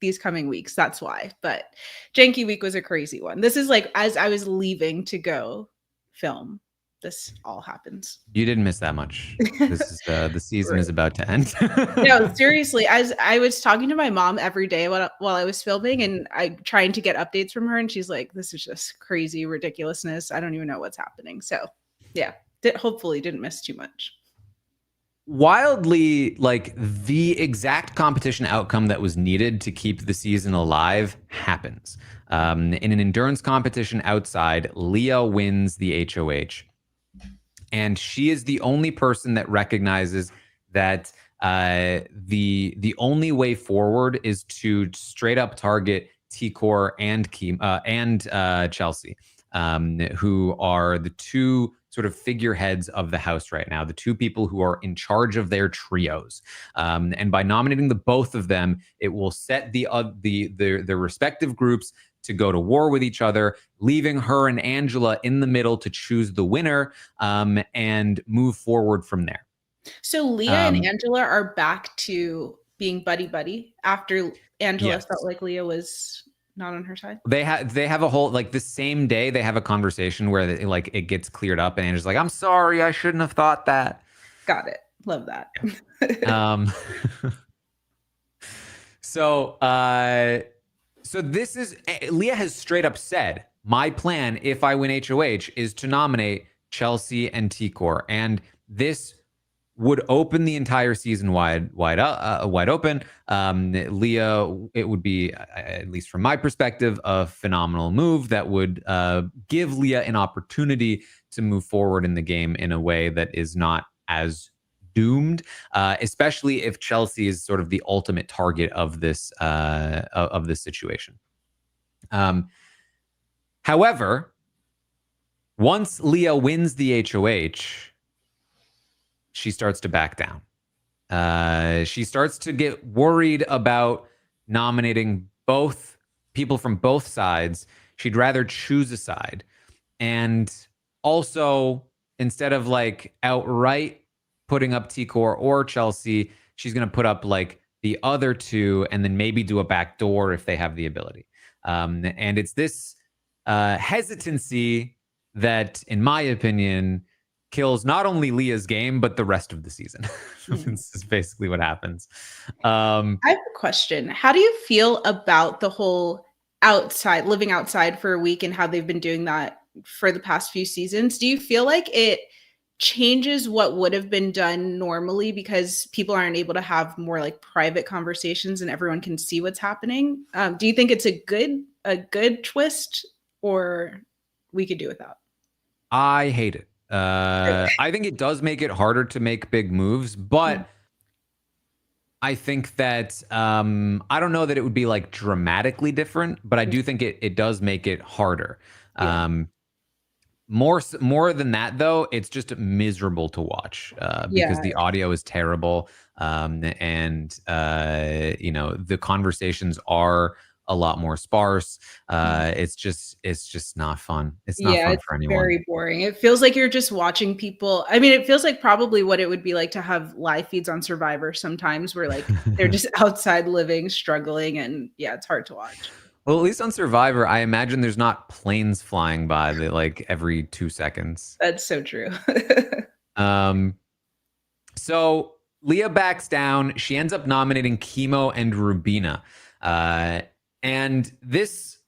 these coming weeks, that's why. But Janky Week was a crazy one. This is like as I was leaving to go film, this all happens. You didn't miss that much. This is the season is about to end. No, seriously. As I was talking to my mom every day while I was filming, and I trying to get updates from her, and she's like, "This is just crazy ridiculousness. I don't even know what's happening." So, yeah, hopefully didn't miss too much. Wildly, like the exact competition outcome that was needed to keep the season alive happens. In an endurance competition outside, Leah wins the HOH. And she is the only person that recognizes that the only way forward is to straight up target T-Core and Chelsea, who are the two sort of figureheads of the house right now, the two people who are in charge of their trios. And by nominating the both of them, it will set the respective groups to go to war with each other, leaving her and Angela in the middle to choose the winner and move forward from there. So Leah and Angela are back to being buddy-buddy after Angela felt like Leah was not on her side. They have a whole, like, the same day they have a conversation where it gets cleared up and Angela's like, I'm sorry, I shouldn't have thought that. Got it. Love that. So this is, Leah has straight up said, my plan, if I win HOH, is to nominate Chelsea and T-Core. And this would open the entire season wide open. Leah, it would be, at least from my perspective, a phenomenal move that would give Leah an opportunity to move forward in the game in a way that is not as doomed, especially if Chelsea is sort of the ultimate target of this situation. However, once Leah wins the HOH, she starts to back down. She starts to get worried about nominating both people from both sides. She'd rather choose a side. And also, instead of like outright putting up T-Core or Chelsea, she's going to put up like the other two and then maybe do a backdoor if they have the ability. And it's this hesitancy that, in my opinion, kills not only Leah's game, but the rest of the season. This is basically what happens. I have a question. How do you feel about the whole living outside for a week and how they've been doing that for the past few seasons? Do you feel like it changes what would have been done normally because people aren't able to have more like private conversations and everyone can see what's happening? Do you think it's a good twist, or we could do without? I hate it. I think it does make it harder to make big moves, but I think that I don't know that it would be like dramatically different, but I do think it does make it harder. More than that, though, it's just miserable to watch because the audio is terrible, and the conversations are a lot more sparse. It's just not fun. It's not fun for anyone. Very boring. It feels like you're just watching people. I mean, it feels like probably what it would be like to have live feeds on Survivor sometimes, where like they're just outside living, struggling, and it's hard to watch. Well, at least on Survivor, I imagine there's not planes flying by like every 2 seconds. That's so true. So Leah backs down. She ends up nominating Chemo and Rubina. And this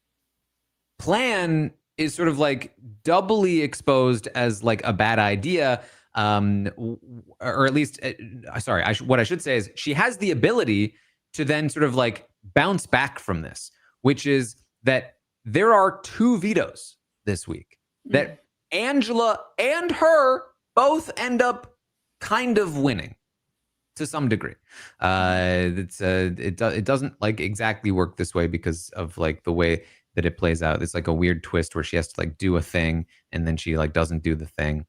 plan is sort of like doubly exposed as like a bad idea. Or at least, what I should say is she has the ability to then sort of like bounce back from this, which is that there are 2 vetoes this week that Angela and her both end up kind of winning to some degree. It doesn't like exactly work this way because of like the way that it plays out. It's like a weird twist where she has to like do a thing and then she like doesn't do the thing.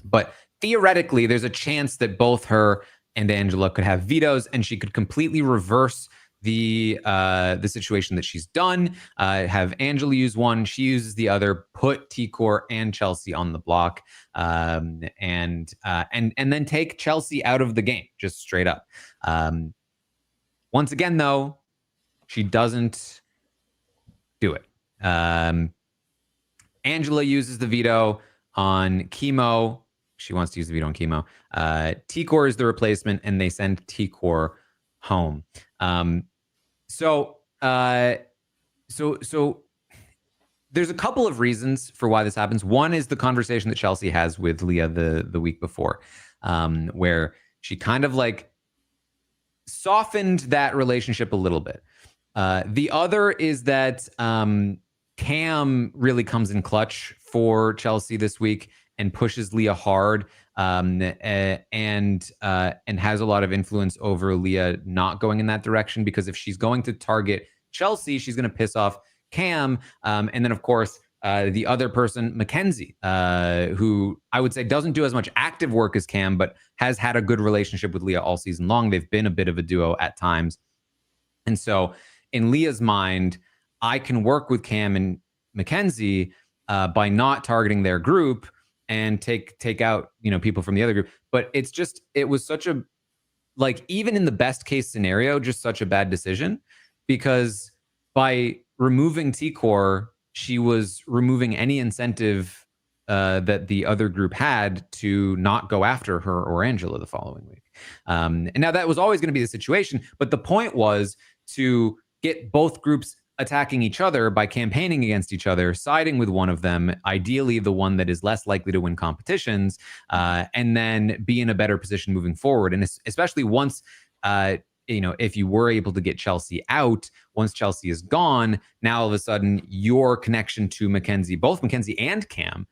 But theoretically, there's a chance that both her and Angela could have vetoes and she could completely reverse the situation that she's done, have Angela use one, she uses the other, put T-Core and Chelsea on the block, and then take Chelsea out of the game, just straight up. Once again, though, she doesn't do it. Angela uses the veto on Chemo. She wants to use the veto on Chemo. T-Core is the replacement, and they send T-Core home. So there's a couple of reasons for why this happens. One is the conversation that Chelsea has with Leah the week before, where she kind of like softened that relationship a little bit. The other is that Cam really comes in clutch for Chelsea this week and pushes Leah hard, and has a lot of influence over Leah not going in that direction, because if she's going to target Chelsea, she's going to piss off Cam. And then, of course, the other person, Mackenzie, who I would say doesn't do as much active work as Cam, but has had a good relationship with Leah all season long. They've been a bit of a duo at times. And so in Leah's mind, I can work with Cam and Mackenzie by not targeting their group and take out, you know, people from the other group. But it's just, it was such a, like, even in the best case scenario, just such a bad decision, because by removing T-Core, she was removing any incentive that the other group had to not go after her or Angela the following week. And now that was always going to be the situation, but the point was to get both groups attacking each other by campaigning against each other, siding with one of them, ideally the one that is less likely to win competitions, and then be in a better position moving forward. And especially once, you know, if you were able to get Chelsea out, once Chelsea is gone, now all of a sudden your connection to Mackenzie, both Mackenzie and Cam,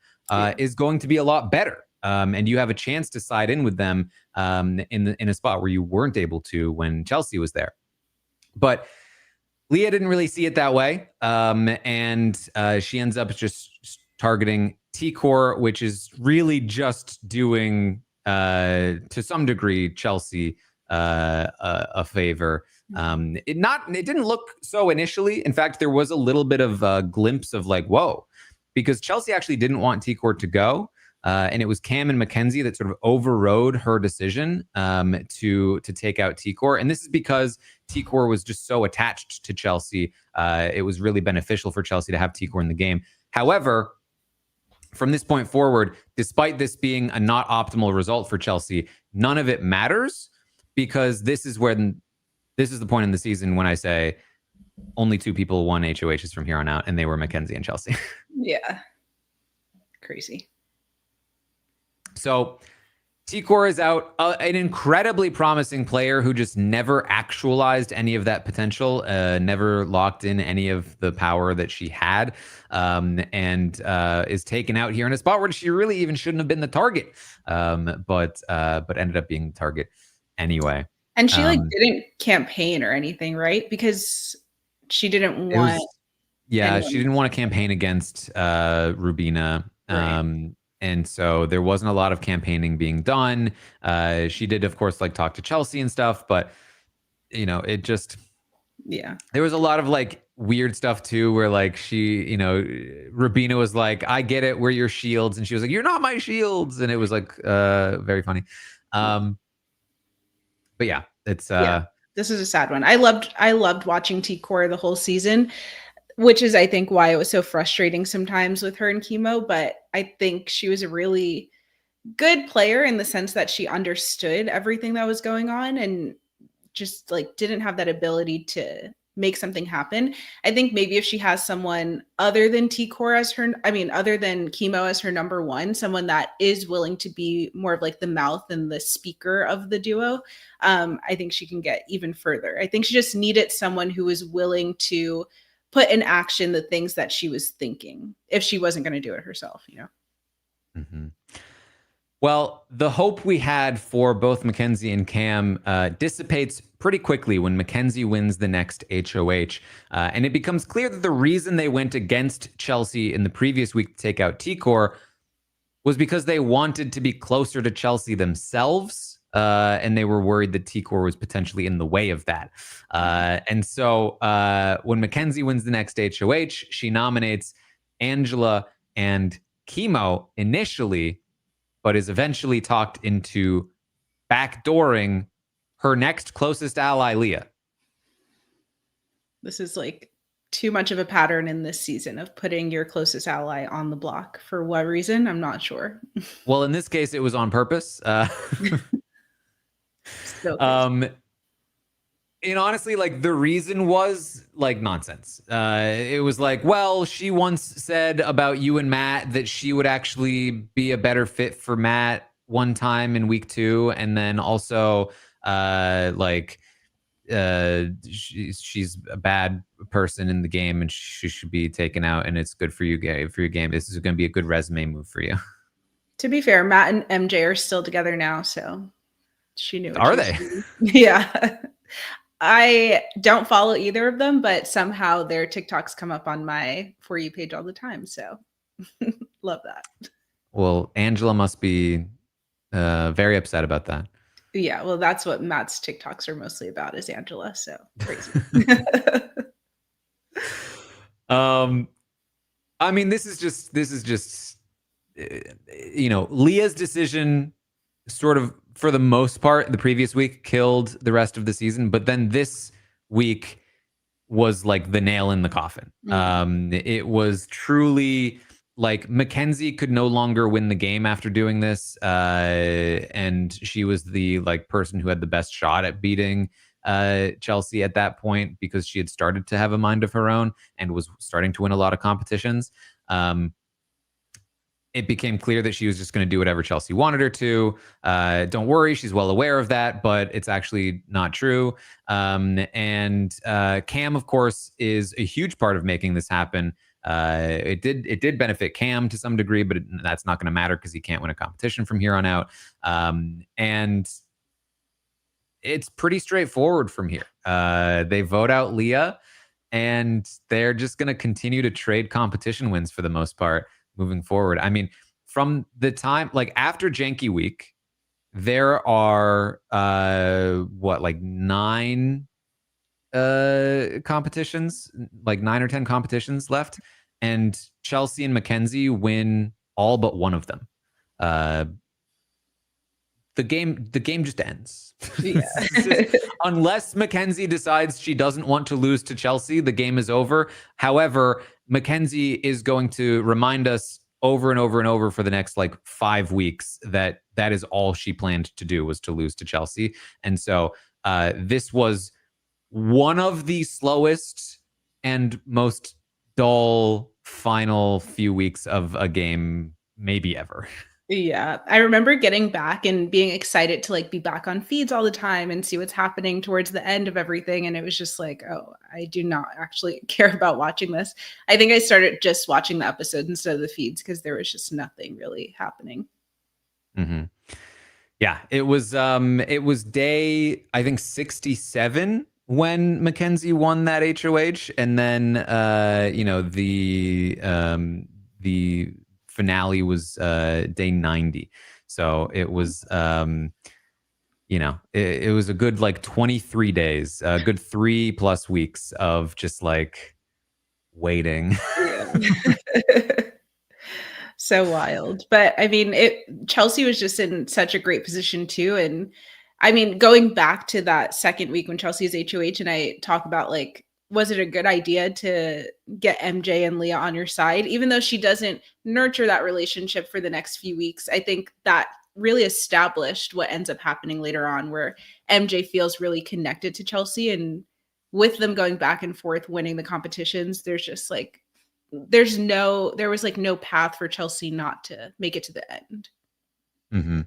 is going to be a lot better. And you have a chance to side in with them in a spot where you weren't able to when Chelsea was there. But Leah didn't really see it that way. And she ends up just targeting T-Core, which is really just doing, to some degree, Chelsea a favor. It didn't look so initially. In fact, there was a little bit of a glimpse of like, whoa, because Chelsea actually didn't want T-Core to go. And it was Cam and Mackenzie that sort of overrode her decision to take out T-Core. And this is because T-Core was just so attached to Chelsea. It was really beneficial for Chelsea to have T-Core in the game. However, from this point forward, despite this being a not optimal result for Chelsea, none of it matters, because this is the point in the season when I say only 2 people won HOHs from here on out, and they were Mackenzie and Chelsea. Yeah. Crazy. So T-Core is out, an incredibly promising player who just never actualized any of that potential, never locked in any of the power that she had, and is taken out here in a spot where she really even shouldn't have been the target, but ended up being the target anyway. And she didn't campaign or anything, right? Because she didn't want. She didn't want to campaign against Rubina. Right. And so there wasn't a lot of campaigning being done. She did, of course, like talk to Chelsea and stuff, but you know, it just, there was a lot of like weird stuff too, where like she, you know, Rubina was like, I get it, we're your shields. And she was like, you're not my shields. And it was like very funny. But yeah, it's this is a sad one. I loved watching T-Core the whole season, which is, I think, why it was so frustrating sometimes with her and Chemo. But I think she was a really good player in the sense that she understood everything that was going on and just like didn't have that ability to make something happen. I think maybe if she has someone other than T-Core as her, other than Chemo as her number one, someone that is willing to be more of like the mouth and the speaker of the duo, I think she can get even further. I think she just needed someone who was willing to put in action the things that she was thinking if she wasn't going to do it herself, you know? Mm-hmm. Well, the hope we had for both Mackenzie and Cam dissipates pretty quickly when Mackenzie wins the next HOH. And it becomes clear that the reason they went against Chelsea in the previous week to take out T-Core was because they wanted to be closer to Chelsea themselves. And they were worried that T-Core was potentially in the way of that. And so when Mackenzie wins the next HOH, she nominates Angela and Chemo initially, but is eventually talked into backdooring her next closest ally, Leah. This is like too much of a pattern in this season of putting your closest ally on the block. For what reason? I'm not sure. Well, in this case, it was on purpose. And honestly, like the reason was like nonsense. It was like, well, she once said about you and Matt that she would actually be a better fit for Matt one time in week 2. And then also she's a bad person in the game and she should be taken out, and it's good for you for your game. This is going to be a good resume move for you. To be fair, Matt and MJ are still together now, so she knew. Are they? Yeah. I don't follow either of them, but somehow their TikToks come up on my For You page all the time. So love that. Well, Angela must be very upset about that. Yeah, well, that's what Matt's TikToks are mostly about, is Angela. So crazy. um, I mean, this is just Leah's decision sort of, for the most part, the previous week killed the rest of the season, but then this week was like the nail in the coffin. It was truly like Mackenzie could no longer win the game after doing this, and she was the like person who had the best shot at beating Chelsea at that point, because she had started to have a mind of her own and was starting to win a lot of competitions. It became clear that she was just going to do whatever Chelsea wanted her to. Don't worry, she's well aware of that, but it's actually not true. And Cam, of course, is a huge part of making this happen. It did benefit Cam to some degree, but that's not going to matter because he can't win a competition from here on out. And it's pretty straightforward from here. They vote out Leah, and they're just going to continue to trade competition wins for the most part moving forward. I mean, from the time, like after Janky Week, there are like 9 competitions, like 9 or 10 competitions left, and Chelsea and Mackenzie win all but one of them. The game just ends. Yeah. Unless Mackenzie decides she doesn't want to lose to Chelsea, the game is over. However, Mackenzie is going to remind us over and over and over for the next like 5 weeks that is all she planned to do, was to lose to Chelsea. And so this was one of the slowest and most dull final few weeks of a game maybe ever. Yeah, I remember getting back and being excited to like be back on feeds all the time and see what's happening towards the end of everything. And it was just like, oh, I do not actually care about watching this. I think I started just watching the episodes instead of the feeds because there was just nothing really happening. Mm-hmm. Yeah, it was day, I think, 67 when Mackenzie won that HOH, and then the finale was day 90. So it was it was a good like 23 days, a good 3+ weeks of just like waiting. Yeah. So wild. But I mean, Chelsea was just in such a great position too. And I mean, going back to that second week when Chelsea's HOH, and I talk about like, was it a good idea to get MJ and Leah on your side? Even though she doesn't nurture that relationship for the next few weeks, I think that really established what ends up happening later on, where MJ feels really connected to Chelsea. And with them going back and forth winning the competitions, there's just like there was like no path for Chelsea not to make it to the end. Mm-hmm.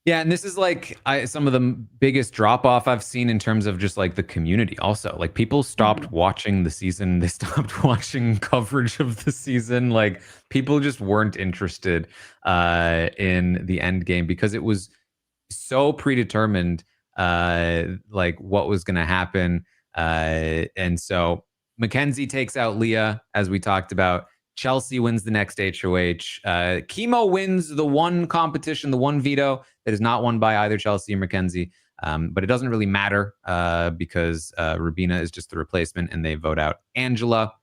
Yeah, and this is like some of the biggest drop off I've seen in terms of just like the community. Also, like people stopped watching the season. They stopped watching coverage of the season. Like people just weren't interested in the end game because it was so predetermined, like what was going to happen. And so Mackenzie takes out Leah, as we talked about. Chelsea wins the next HOH. Chemo wins the one competition, the one veto that is not won by either Chelsea or Mackenzie. But it doesn't really matter because Rubina is just the replacement, and they vote out Angela.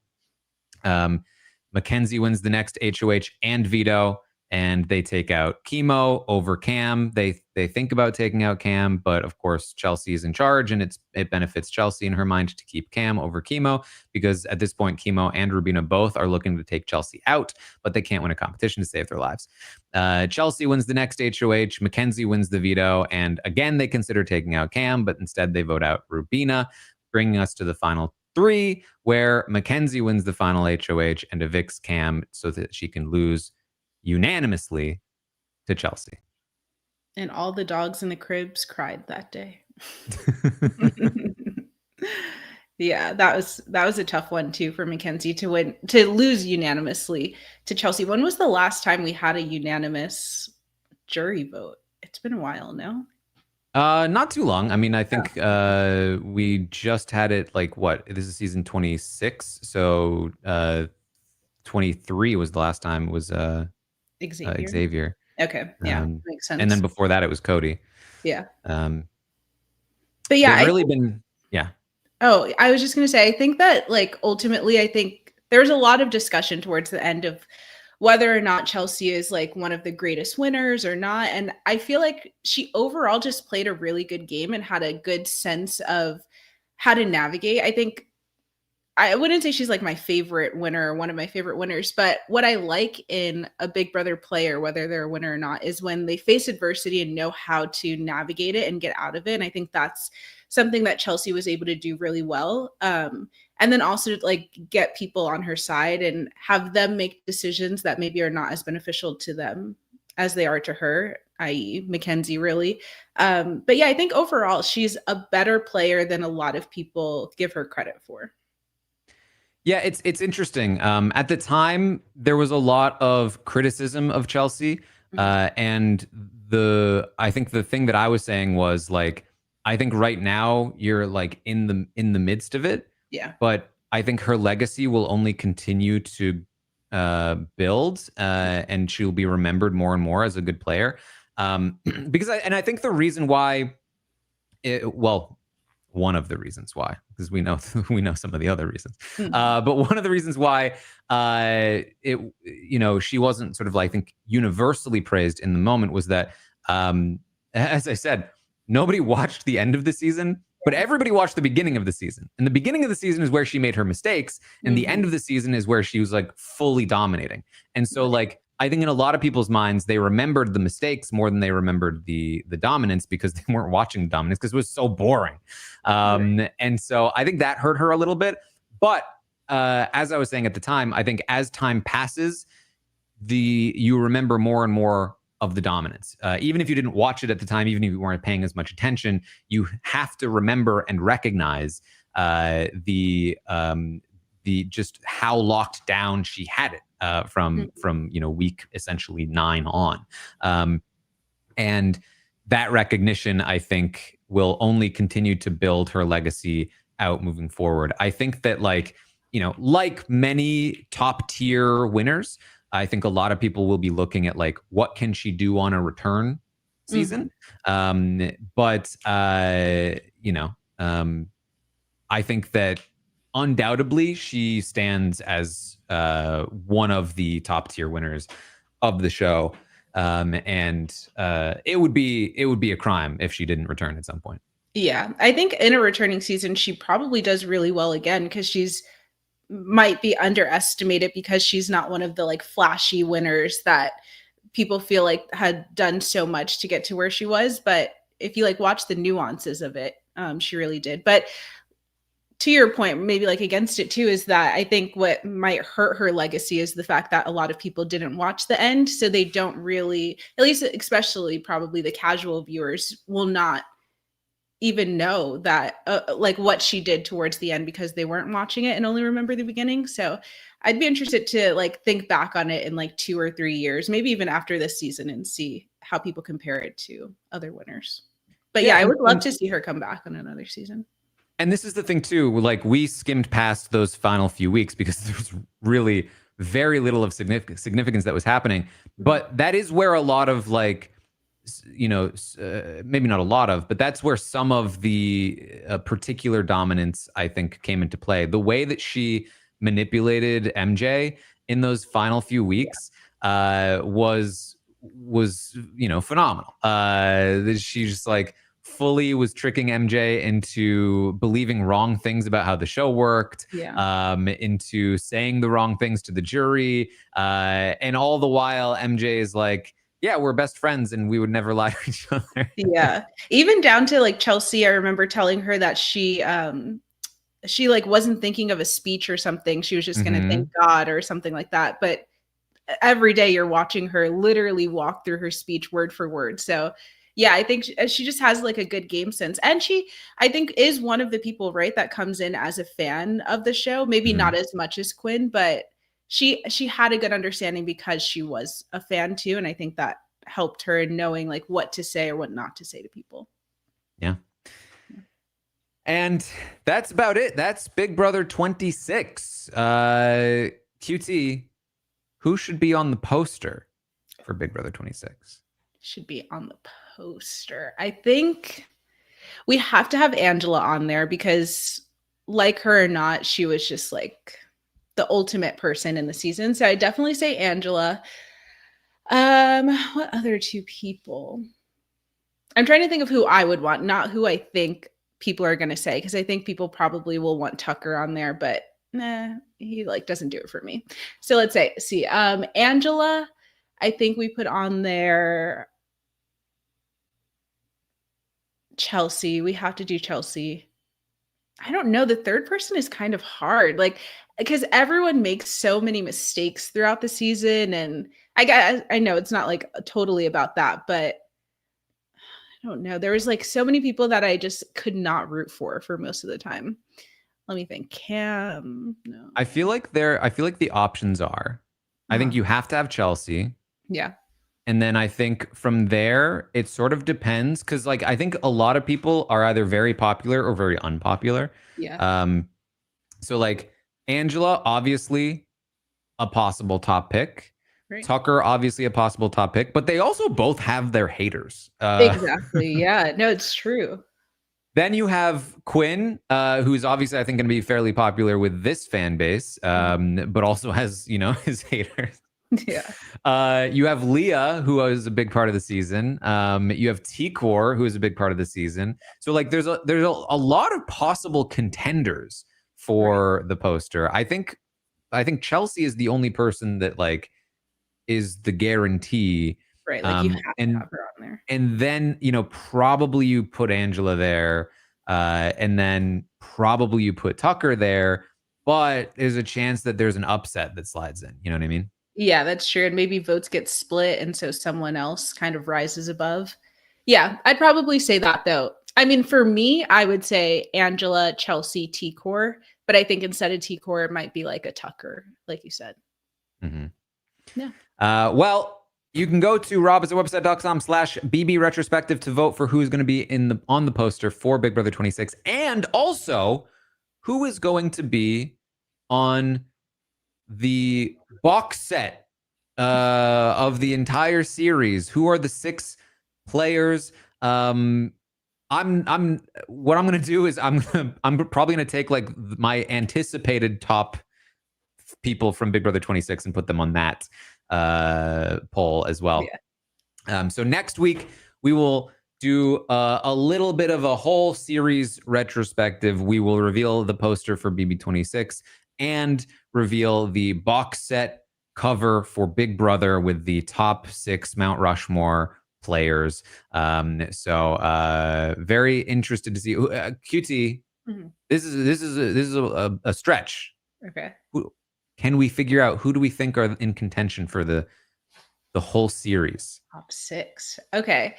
Mackenzie wins the next HOH and veto, and they take out Chemo over Cam. They think about taking out Cam, but of course Chelsea is in charge, and it benefits Chelsea in her mind to keep Cam over Chemo, because at this point Chemo and Rubina both are looking to take Chelsea out, but they can't win a competition to save their lives. Chelsea wins the next HOH, Mackenzie wins the veto, and again they consider taking out Cam, but instead they vote out Rubina, bringing us to the final 3, where Mackenzie wins the final HOH and evicts Cam so that she can lose unanimously to Chelsea. And all the dogs in the cribs cried that day. Yeah, that was a tough one too for Mackenzie to lose unanimously to Chelsea. When was the last time we had a unanimous jury vote? It's been a while, no? Not too long. I mean, I think we just had it like what? This is season 26, so 23 was the last time it was Xavier. Okay, yeah, makes sense. And then before that, it was Cody. Yeah. But yeah, they've really been, yeah. Oh, I was just going to say, I think that like ultimately, I think there's a lot of discussion towards the end of whether or not Chelsea is like one of the greatest winners or not. And I feel like she overall just played a really good game and had a good sense of how to navigate. I think I wouldn't say she's like my favorite winner or one of my favorite winners, but what I like in a Big Brother player, whether they're a winner or not, is when they face adversity and know how to navigate it and get out of it. And I think that's something that Chelsea was able to do really well. And then also to like get people on her side and have them make decisions that maybe are not as beneficial to them as they are to her, i.e., Mackenzie, really. But yeah, I think overall she's a better player than a lot of people give her credit for. Yeah, it's interesting. At the time, there was a lot of criticism of Chelsea, Mhm. and I think the thing that I was saying was like, I think right now you're like in the midst of it, Yeah. but I think her legacy will only continue to build, and she'll be remembered more and more as a good player. Because I think the reason why, well, one of the reasons why, because we know we know some of the other reasons, Mhm. but one of the reasons why it she wasn't sort of like, I think, universally praised in the moment was that, as I said, nobody watched the end of the season, but everybody watched the beginning of the season. And the beginning of the season is where she made her mistakes, and the Mhm. end of the season is where she was like fully dominating. And so Right. like, I think in a lot of people's minds, they remembered the mistakes more than they remembered the dominance, because they weren't watching dominance because it was so boring. Right. And so I think that hurt her a little bit. But as I was saying at the time, I think as time passes, you remember more and more of the dominance. Even if you didn't watch it at the time, even if you weren't paying as much attention, you have to remember and recognize the just how locked down she had it, Mhm. from week essentially 9 on. Um, and that recognition, I think, will only continue to build her legacy out moving forward. I think that, like many top tier winners, I think a lot of people will be looking at like, what can she do on a return season? Mhm. But I think that undoubtedly she stands as one of the top tier winners of the show. And it would be a crime if she didn't return at some point. Yeah. I think in a returning season, she probably does really well again because she's might be underestimated because she's not one of the like flashy winners that people feel like had done so much to get to where she was. But if you like watch the nuances of it, she really did. But to your point, maybe like against it too, is that I think what might hurt her legacy is the fact that a lot of people didn't watch the end. So they don't really, at least especially probably the casual viewers, will not even know that like what she did towards the end because they weren't watching it and only remember the beginning. So I'd be interested to like think back on it in like 2 or 3 years, maybe even after this season, and see how people compare it to other winners. But Yeah, yeah, I and would love and to see her come back on another season. and this is the thing too. Like, we skimmed past those final few weeks because there was really very little of significance that was happening. Mhm. But that is where a lot of like, maybe not a lot of, but that's where some of the particular dominance, I think, came into play. The way that she manipulated MJ in those final few weeks was phenomenal. She just like fully was tricking MJ into believing wrong things about how the show worked, Yeah. into saying the wrong things to the jury, and all the while MJ is like, yeah, we're best friends and we would never lie to each other. Yeah. Even down to like Chelsea, I remember telling her that she like wasn't thinking of a speech or something. She was just going to thank Hmm. God or something like that. But every day you're watching her literally walk through her speech word for word. So yeah, I think she just has like a good game sense. And she, I think, is one of the people, right, that comes in as a fan of the show. Maybe not Hmm. as much as Quinn, but she had a good understanding because she was a fan too. And I think that helped her in knowing like what to say or what not to say to people. Yeah. And that's about it. That's Big Brother 26. QT, who should be on the poster for Big Brother 26? Should be on the poster. I think we have to have Angela on there because like her or not, she was just like the ultimate person in the season. So I definitely say Angela. What other two people? I'm trying to think of who I would want, not who I think people are going to say, because I think people probably will want Tucker on there, but nah, he like doesn't do it for me. So let's see. Angela, I think we put on there Chelsea. We have to do Chelsea. I don't know. The third person is kind of hard, like because everyone makes so many mistakes throughout the season, and I know it's not like totally about that, but I don't know. There was like so many people that I just could not root for most of the time. Let me think. Cam, no. I feel like the options are, I think you have to have Chelsea. Yeah. And then I think from there, it sort of depends. Cause like, I think a lot of people are either very popular or very unpopular. Yeah. So like Angela, obviously a possible top pick. Right. Tucker, obviously a possible top pick, but they also both have their haters. Exactly. Yeah. No, it's true. Then you have Quinn, who's obviously, I think, going to be fairly popular with this fan base, but also has, you know, his haters. Yeah. You have Leah, who is a big part of the season. You have T-Core, who is a big part of the season. So, like, there's a lot of possible contenders for the poster. I think Chelsea is the only person that like is the guarantee. Right. Like you have to have her on there. And then, you know, probably you put Angela there, and then probably you put Tucker there, but there's a chance that there's an upset that slides in. You know what I mean? Yeah, that's true. And maybe votes get split, and so someone else kind of rises above. Yeah, I'd probably say that though. I mean, for me, I would say Angela, Chelsea, T-Core, but I think instead of T-Core, it might be like a Tucker, like you said. Mm-hmm. Yeah. Well, you can go to robhasawebsite.com/BB retrospective to vote for who's going to be on the poster for Big Brother 26, and also who is going to be on the box set of the entire series. Who are the 6 players? What I'm gonna do is I'm probably gonna take like my anticipated top people from Big Brother 26 and put them on that poll as well. Yeah. So next week we will do a little bit of a whole series retrospective. We will reveal the poster for BB26 and reveal the box set cover for Big Brother with the top 6 Mount Rushmore players. So very interested to see QT. Mm-hmm. This is a stretch. Okay. Can we figure out who do we think are in contention for the whole series? Top 6. Okay.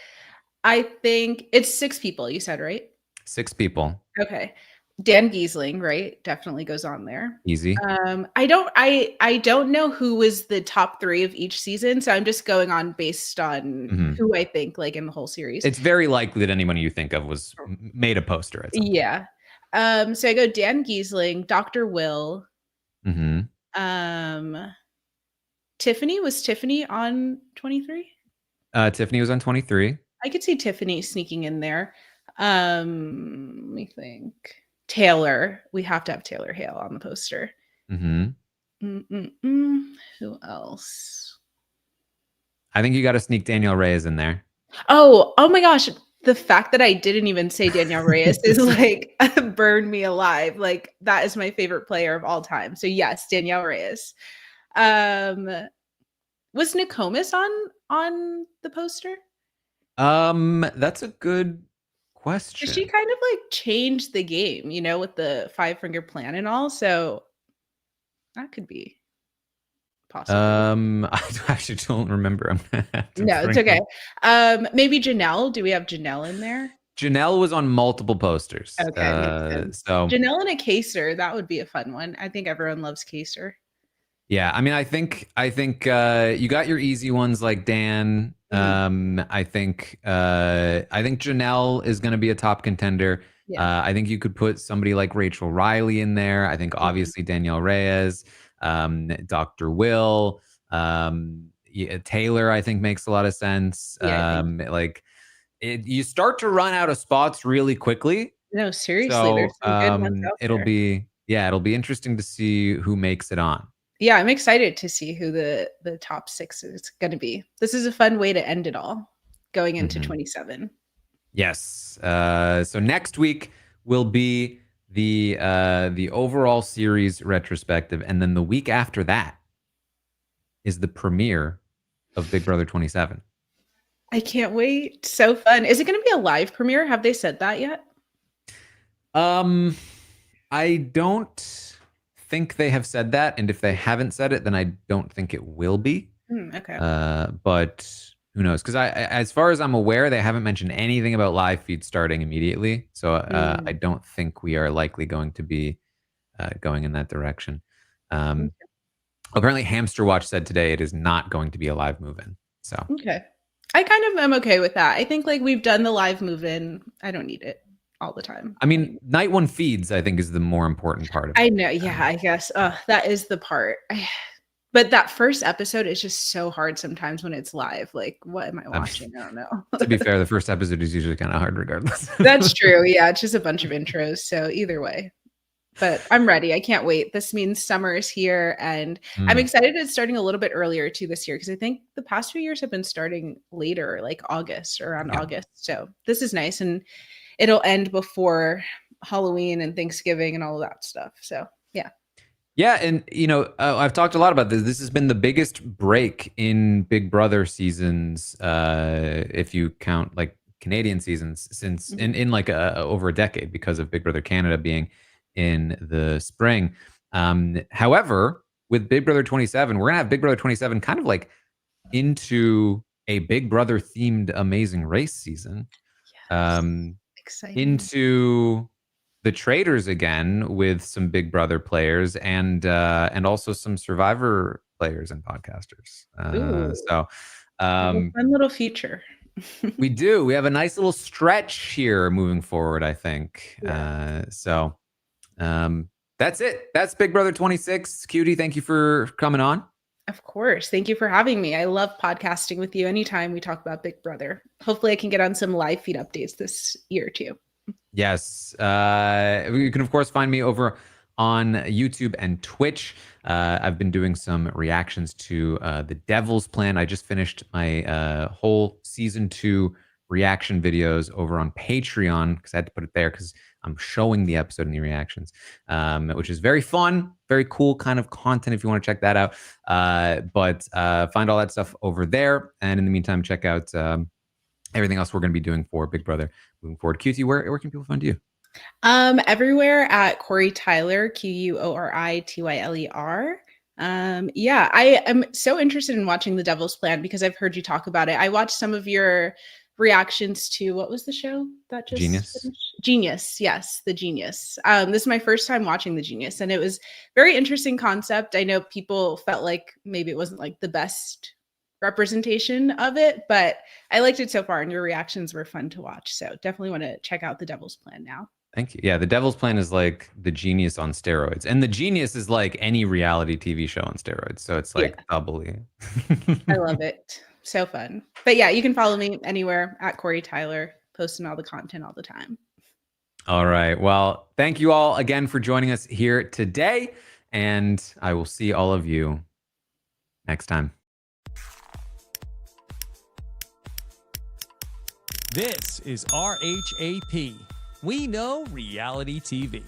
I think it's 6 people, you said, right? 6 people. Okay. Dan Giesling, right? Definitely goes on there. Easy. I don't know who was the top 3 of each season, so I'm just going on based on who I think like in the whole series. It's very likely that anyone you think of was made a poster at some point. Yeah. So I go Dan Giesling, Dr. Will. Mm-hmm. Tiffany, was Tiffany on 23? Tiffany was on 23. I could see Tiffany sneaking in there. Let me think. Taylor. We have to have Taylor Hale on the poster. Mm-hmm. Who else? I think you got to sneak Danielle Reyes in there. Oh my gosh. The fact that I didn't even say Danielle Reyes is like burned me alive. Like that is my favorite player of all time. So yes, Danielle Reyes. Was Nokomis on the poster? That's a good question. She kind of like changed the game, you know, with the 5-finger plan and all. So that could be possible. I actually don't remember. No, it's okay. Maybe Janelle. Do we have Janelle in there? Janelle was on multiple posters. Okay. So Janelle and a Kaser, that would be a fun one. I think everyone loves Kaser. Yeah, I mean, I think you got your easy ones like Dan. I think Janelle is going to be a top contender. Yeah. I think you could put somebody like Rachel Riley in there. I think obviously Danielle Reyes, Dr. Will, Taylor. I think makes a lot of sense. Yeah, you start to run out of spots really quickly. No, seriously, there's So some good ones out it'll there. be it'll be interesting to see who makes it on. Yeah, I'm excited to see who the top 6 is gonna be. This is a fun way to end it all, going into Mhm. 27. Yes. So next week will be the overall series retrospective, and then the week after that is the premiere of Big Brother 27. I can't wait. So fun. Is it gonna be a live premiere? Have they said that yet? Um, I don't think they have said that, and if they haven't said it, then I don't think it will be. Okay. But who knows? Because as far as I'm aware, they haven't mentioned anything about live feed starting immediately. So I Mm, don't think we are likely going to be going in that direction. Um, okay. apparently, Hamster Watch said today it is not going to be a live move-in. So Okay. I kind of am okay with that. I think, like, we've done the live move-in. I don't need it all the time I mean, anymore. night one feeds I think is the more important part of I it. know, yeah, I guess. That is the part. But that first episode is just so hard sometimes when it's live. Like, what am I Um, watching? I don't to be know. fair, the first episode is usually kind of hard regardless. That's true. Yeah, it's just a bunch of intros. So either way. But I'm ready. I can't wait. This means summer is here, and I'm Mm, excited it's starting a little bit earlier too this year because I think the past few years have been starting later, like August, around yeah. August. So this is nice, and it'll end before Halloween and Thanksgiving and all of that stuff. So yeah. Yeah, and I've talked a lot about this. This has been the biggest break in Big Brother seasons, if you count like Canadian seasons, since Mhm. in like over a decade because of Big Brother Canada being in the spring. However, with Big Brother 27, we're gonna have Big Brother 27 kind of like into a Big Brother themed Amazing Race season. Yes. Um, Exciting. into the traders again with some Big Brother players and also some Survivor players and podcasters. Ooh, So I have a um, fun little future. we do. We have a nice little stretch here moving forward. I think. Yeah. So that's it. That's Big Brother 26. Cutie, thank you for coming on. Of course. Thank you for having me. I love podcasting with you anytime we talk about Big Brother. Hopefully, I can get on some live feed updates this year too. Yes. You can, of course, find me over on YouTube and Twitch. I've been doing some reactions to The Devil's Plan. I just finished my whole season 2 reaction videos over on Patreon because I had to put it there because I'm showing the episode in the reactions, which is very fun, very cool kind of content if you want to check that out. But find all that stuff over there. And in the meantime, check out everything else we're going to be doing for Big Brother moving forward. QT, where can people find you? Everywhere at Corey Tyler, QUORITYLER. Yeah, I am so interested in watching The Devil's Plan because I've heard you talk about it. I watched some of your reactions to what was the show that just Genius. finished? Genius. Yes, The Genius. This is my first time watching The Genius, and it was very interesting concept. I know people felt like maybe it wasn't like the best representation of it, but I liked it so far, and your reactions were fun to watch. So definitely want to check out The Devil's Plan now. Thank you. Yeah, The Devil's Plan is like The Genius on steroids. And The Genius is like any reality TV show on steroids. So it's Yeah, like doubly. I love it. So fun. But yeah, you can follow me anywhere at Corey Tyler, posting all the content all the time. All right. Well, thank you all again for joining us here today. And I will see all of you next time. This is RHAP. We know reality TV.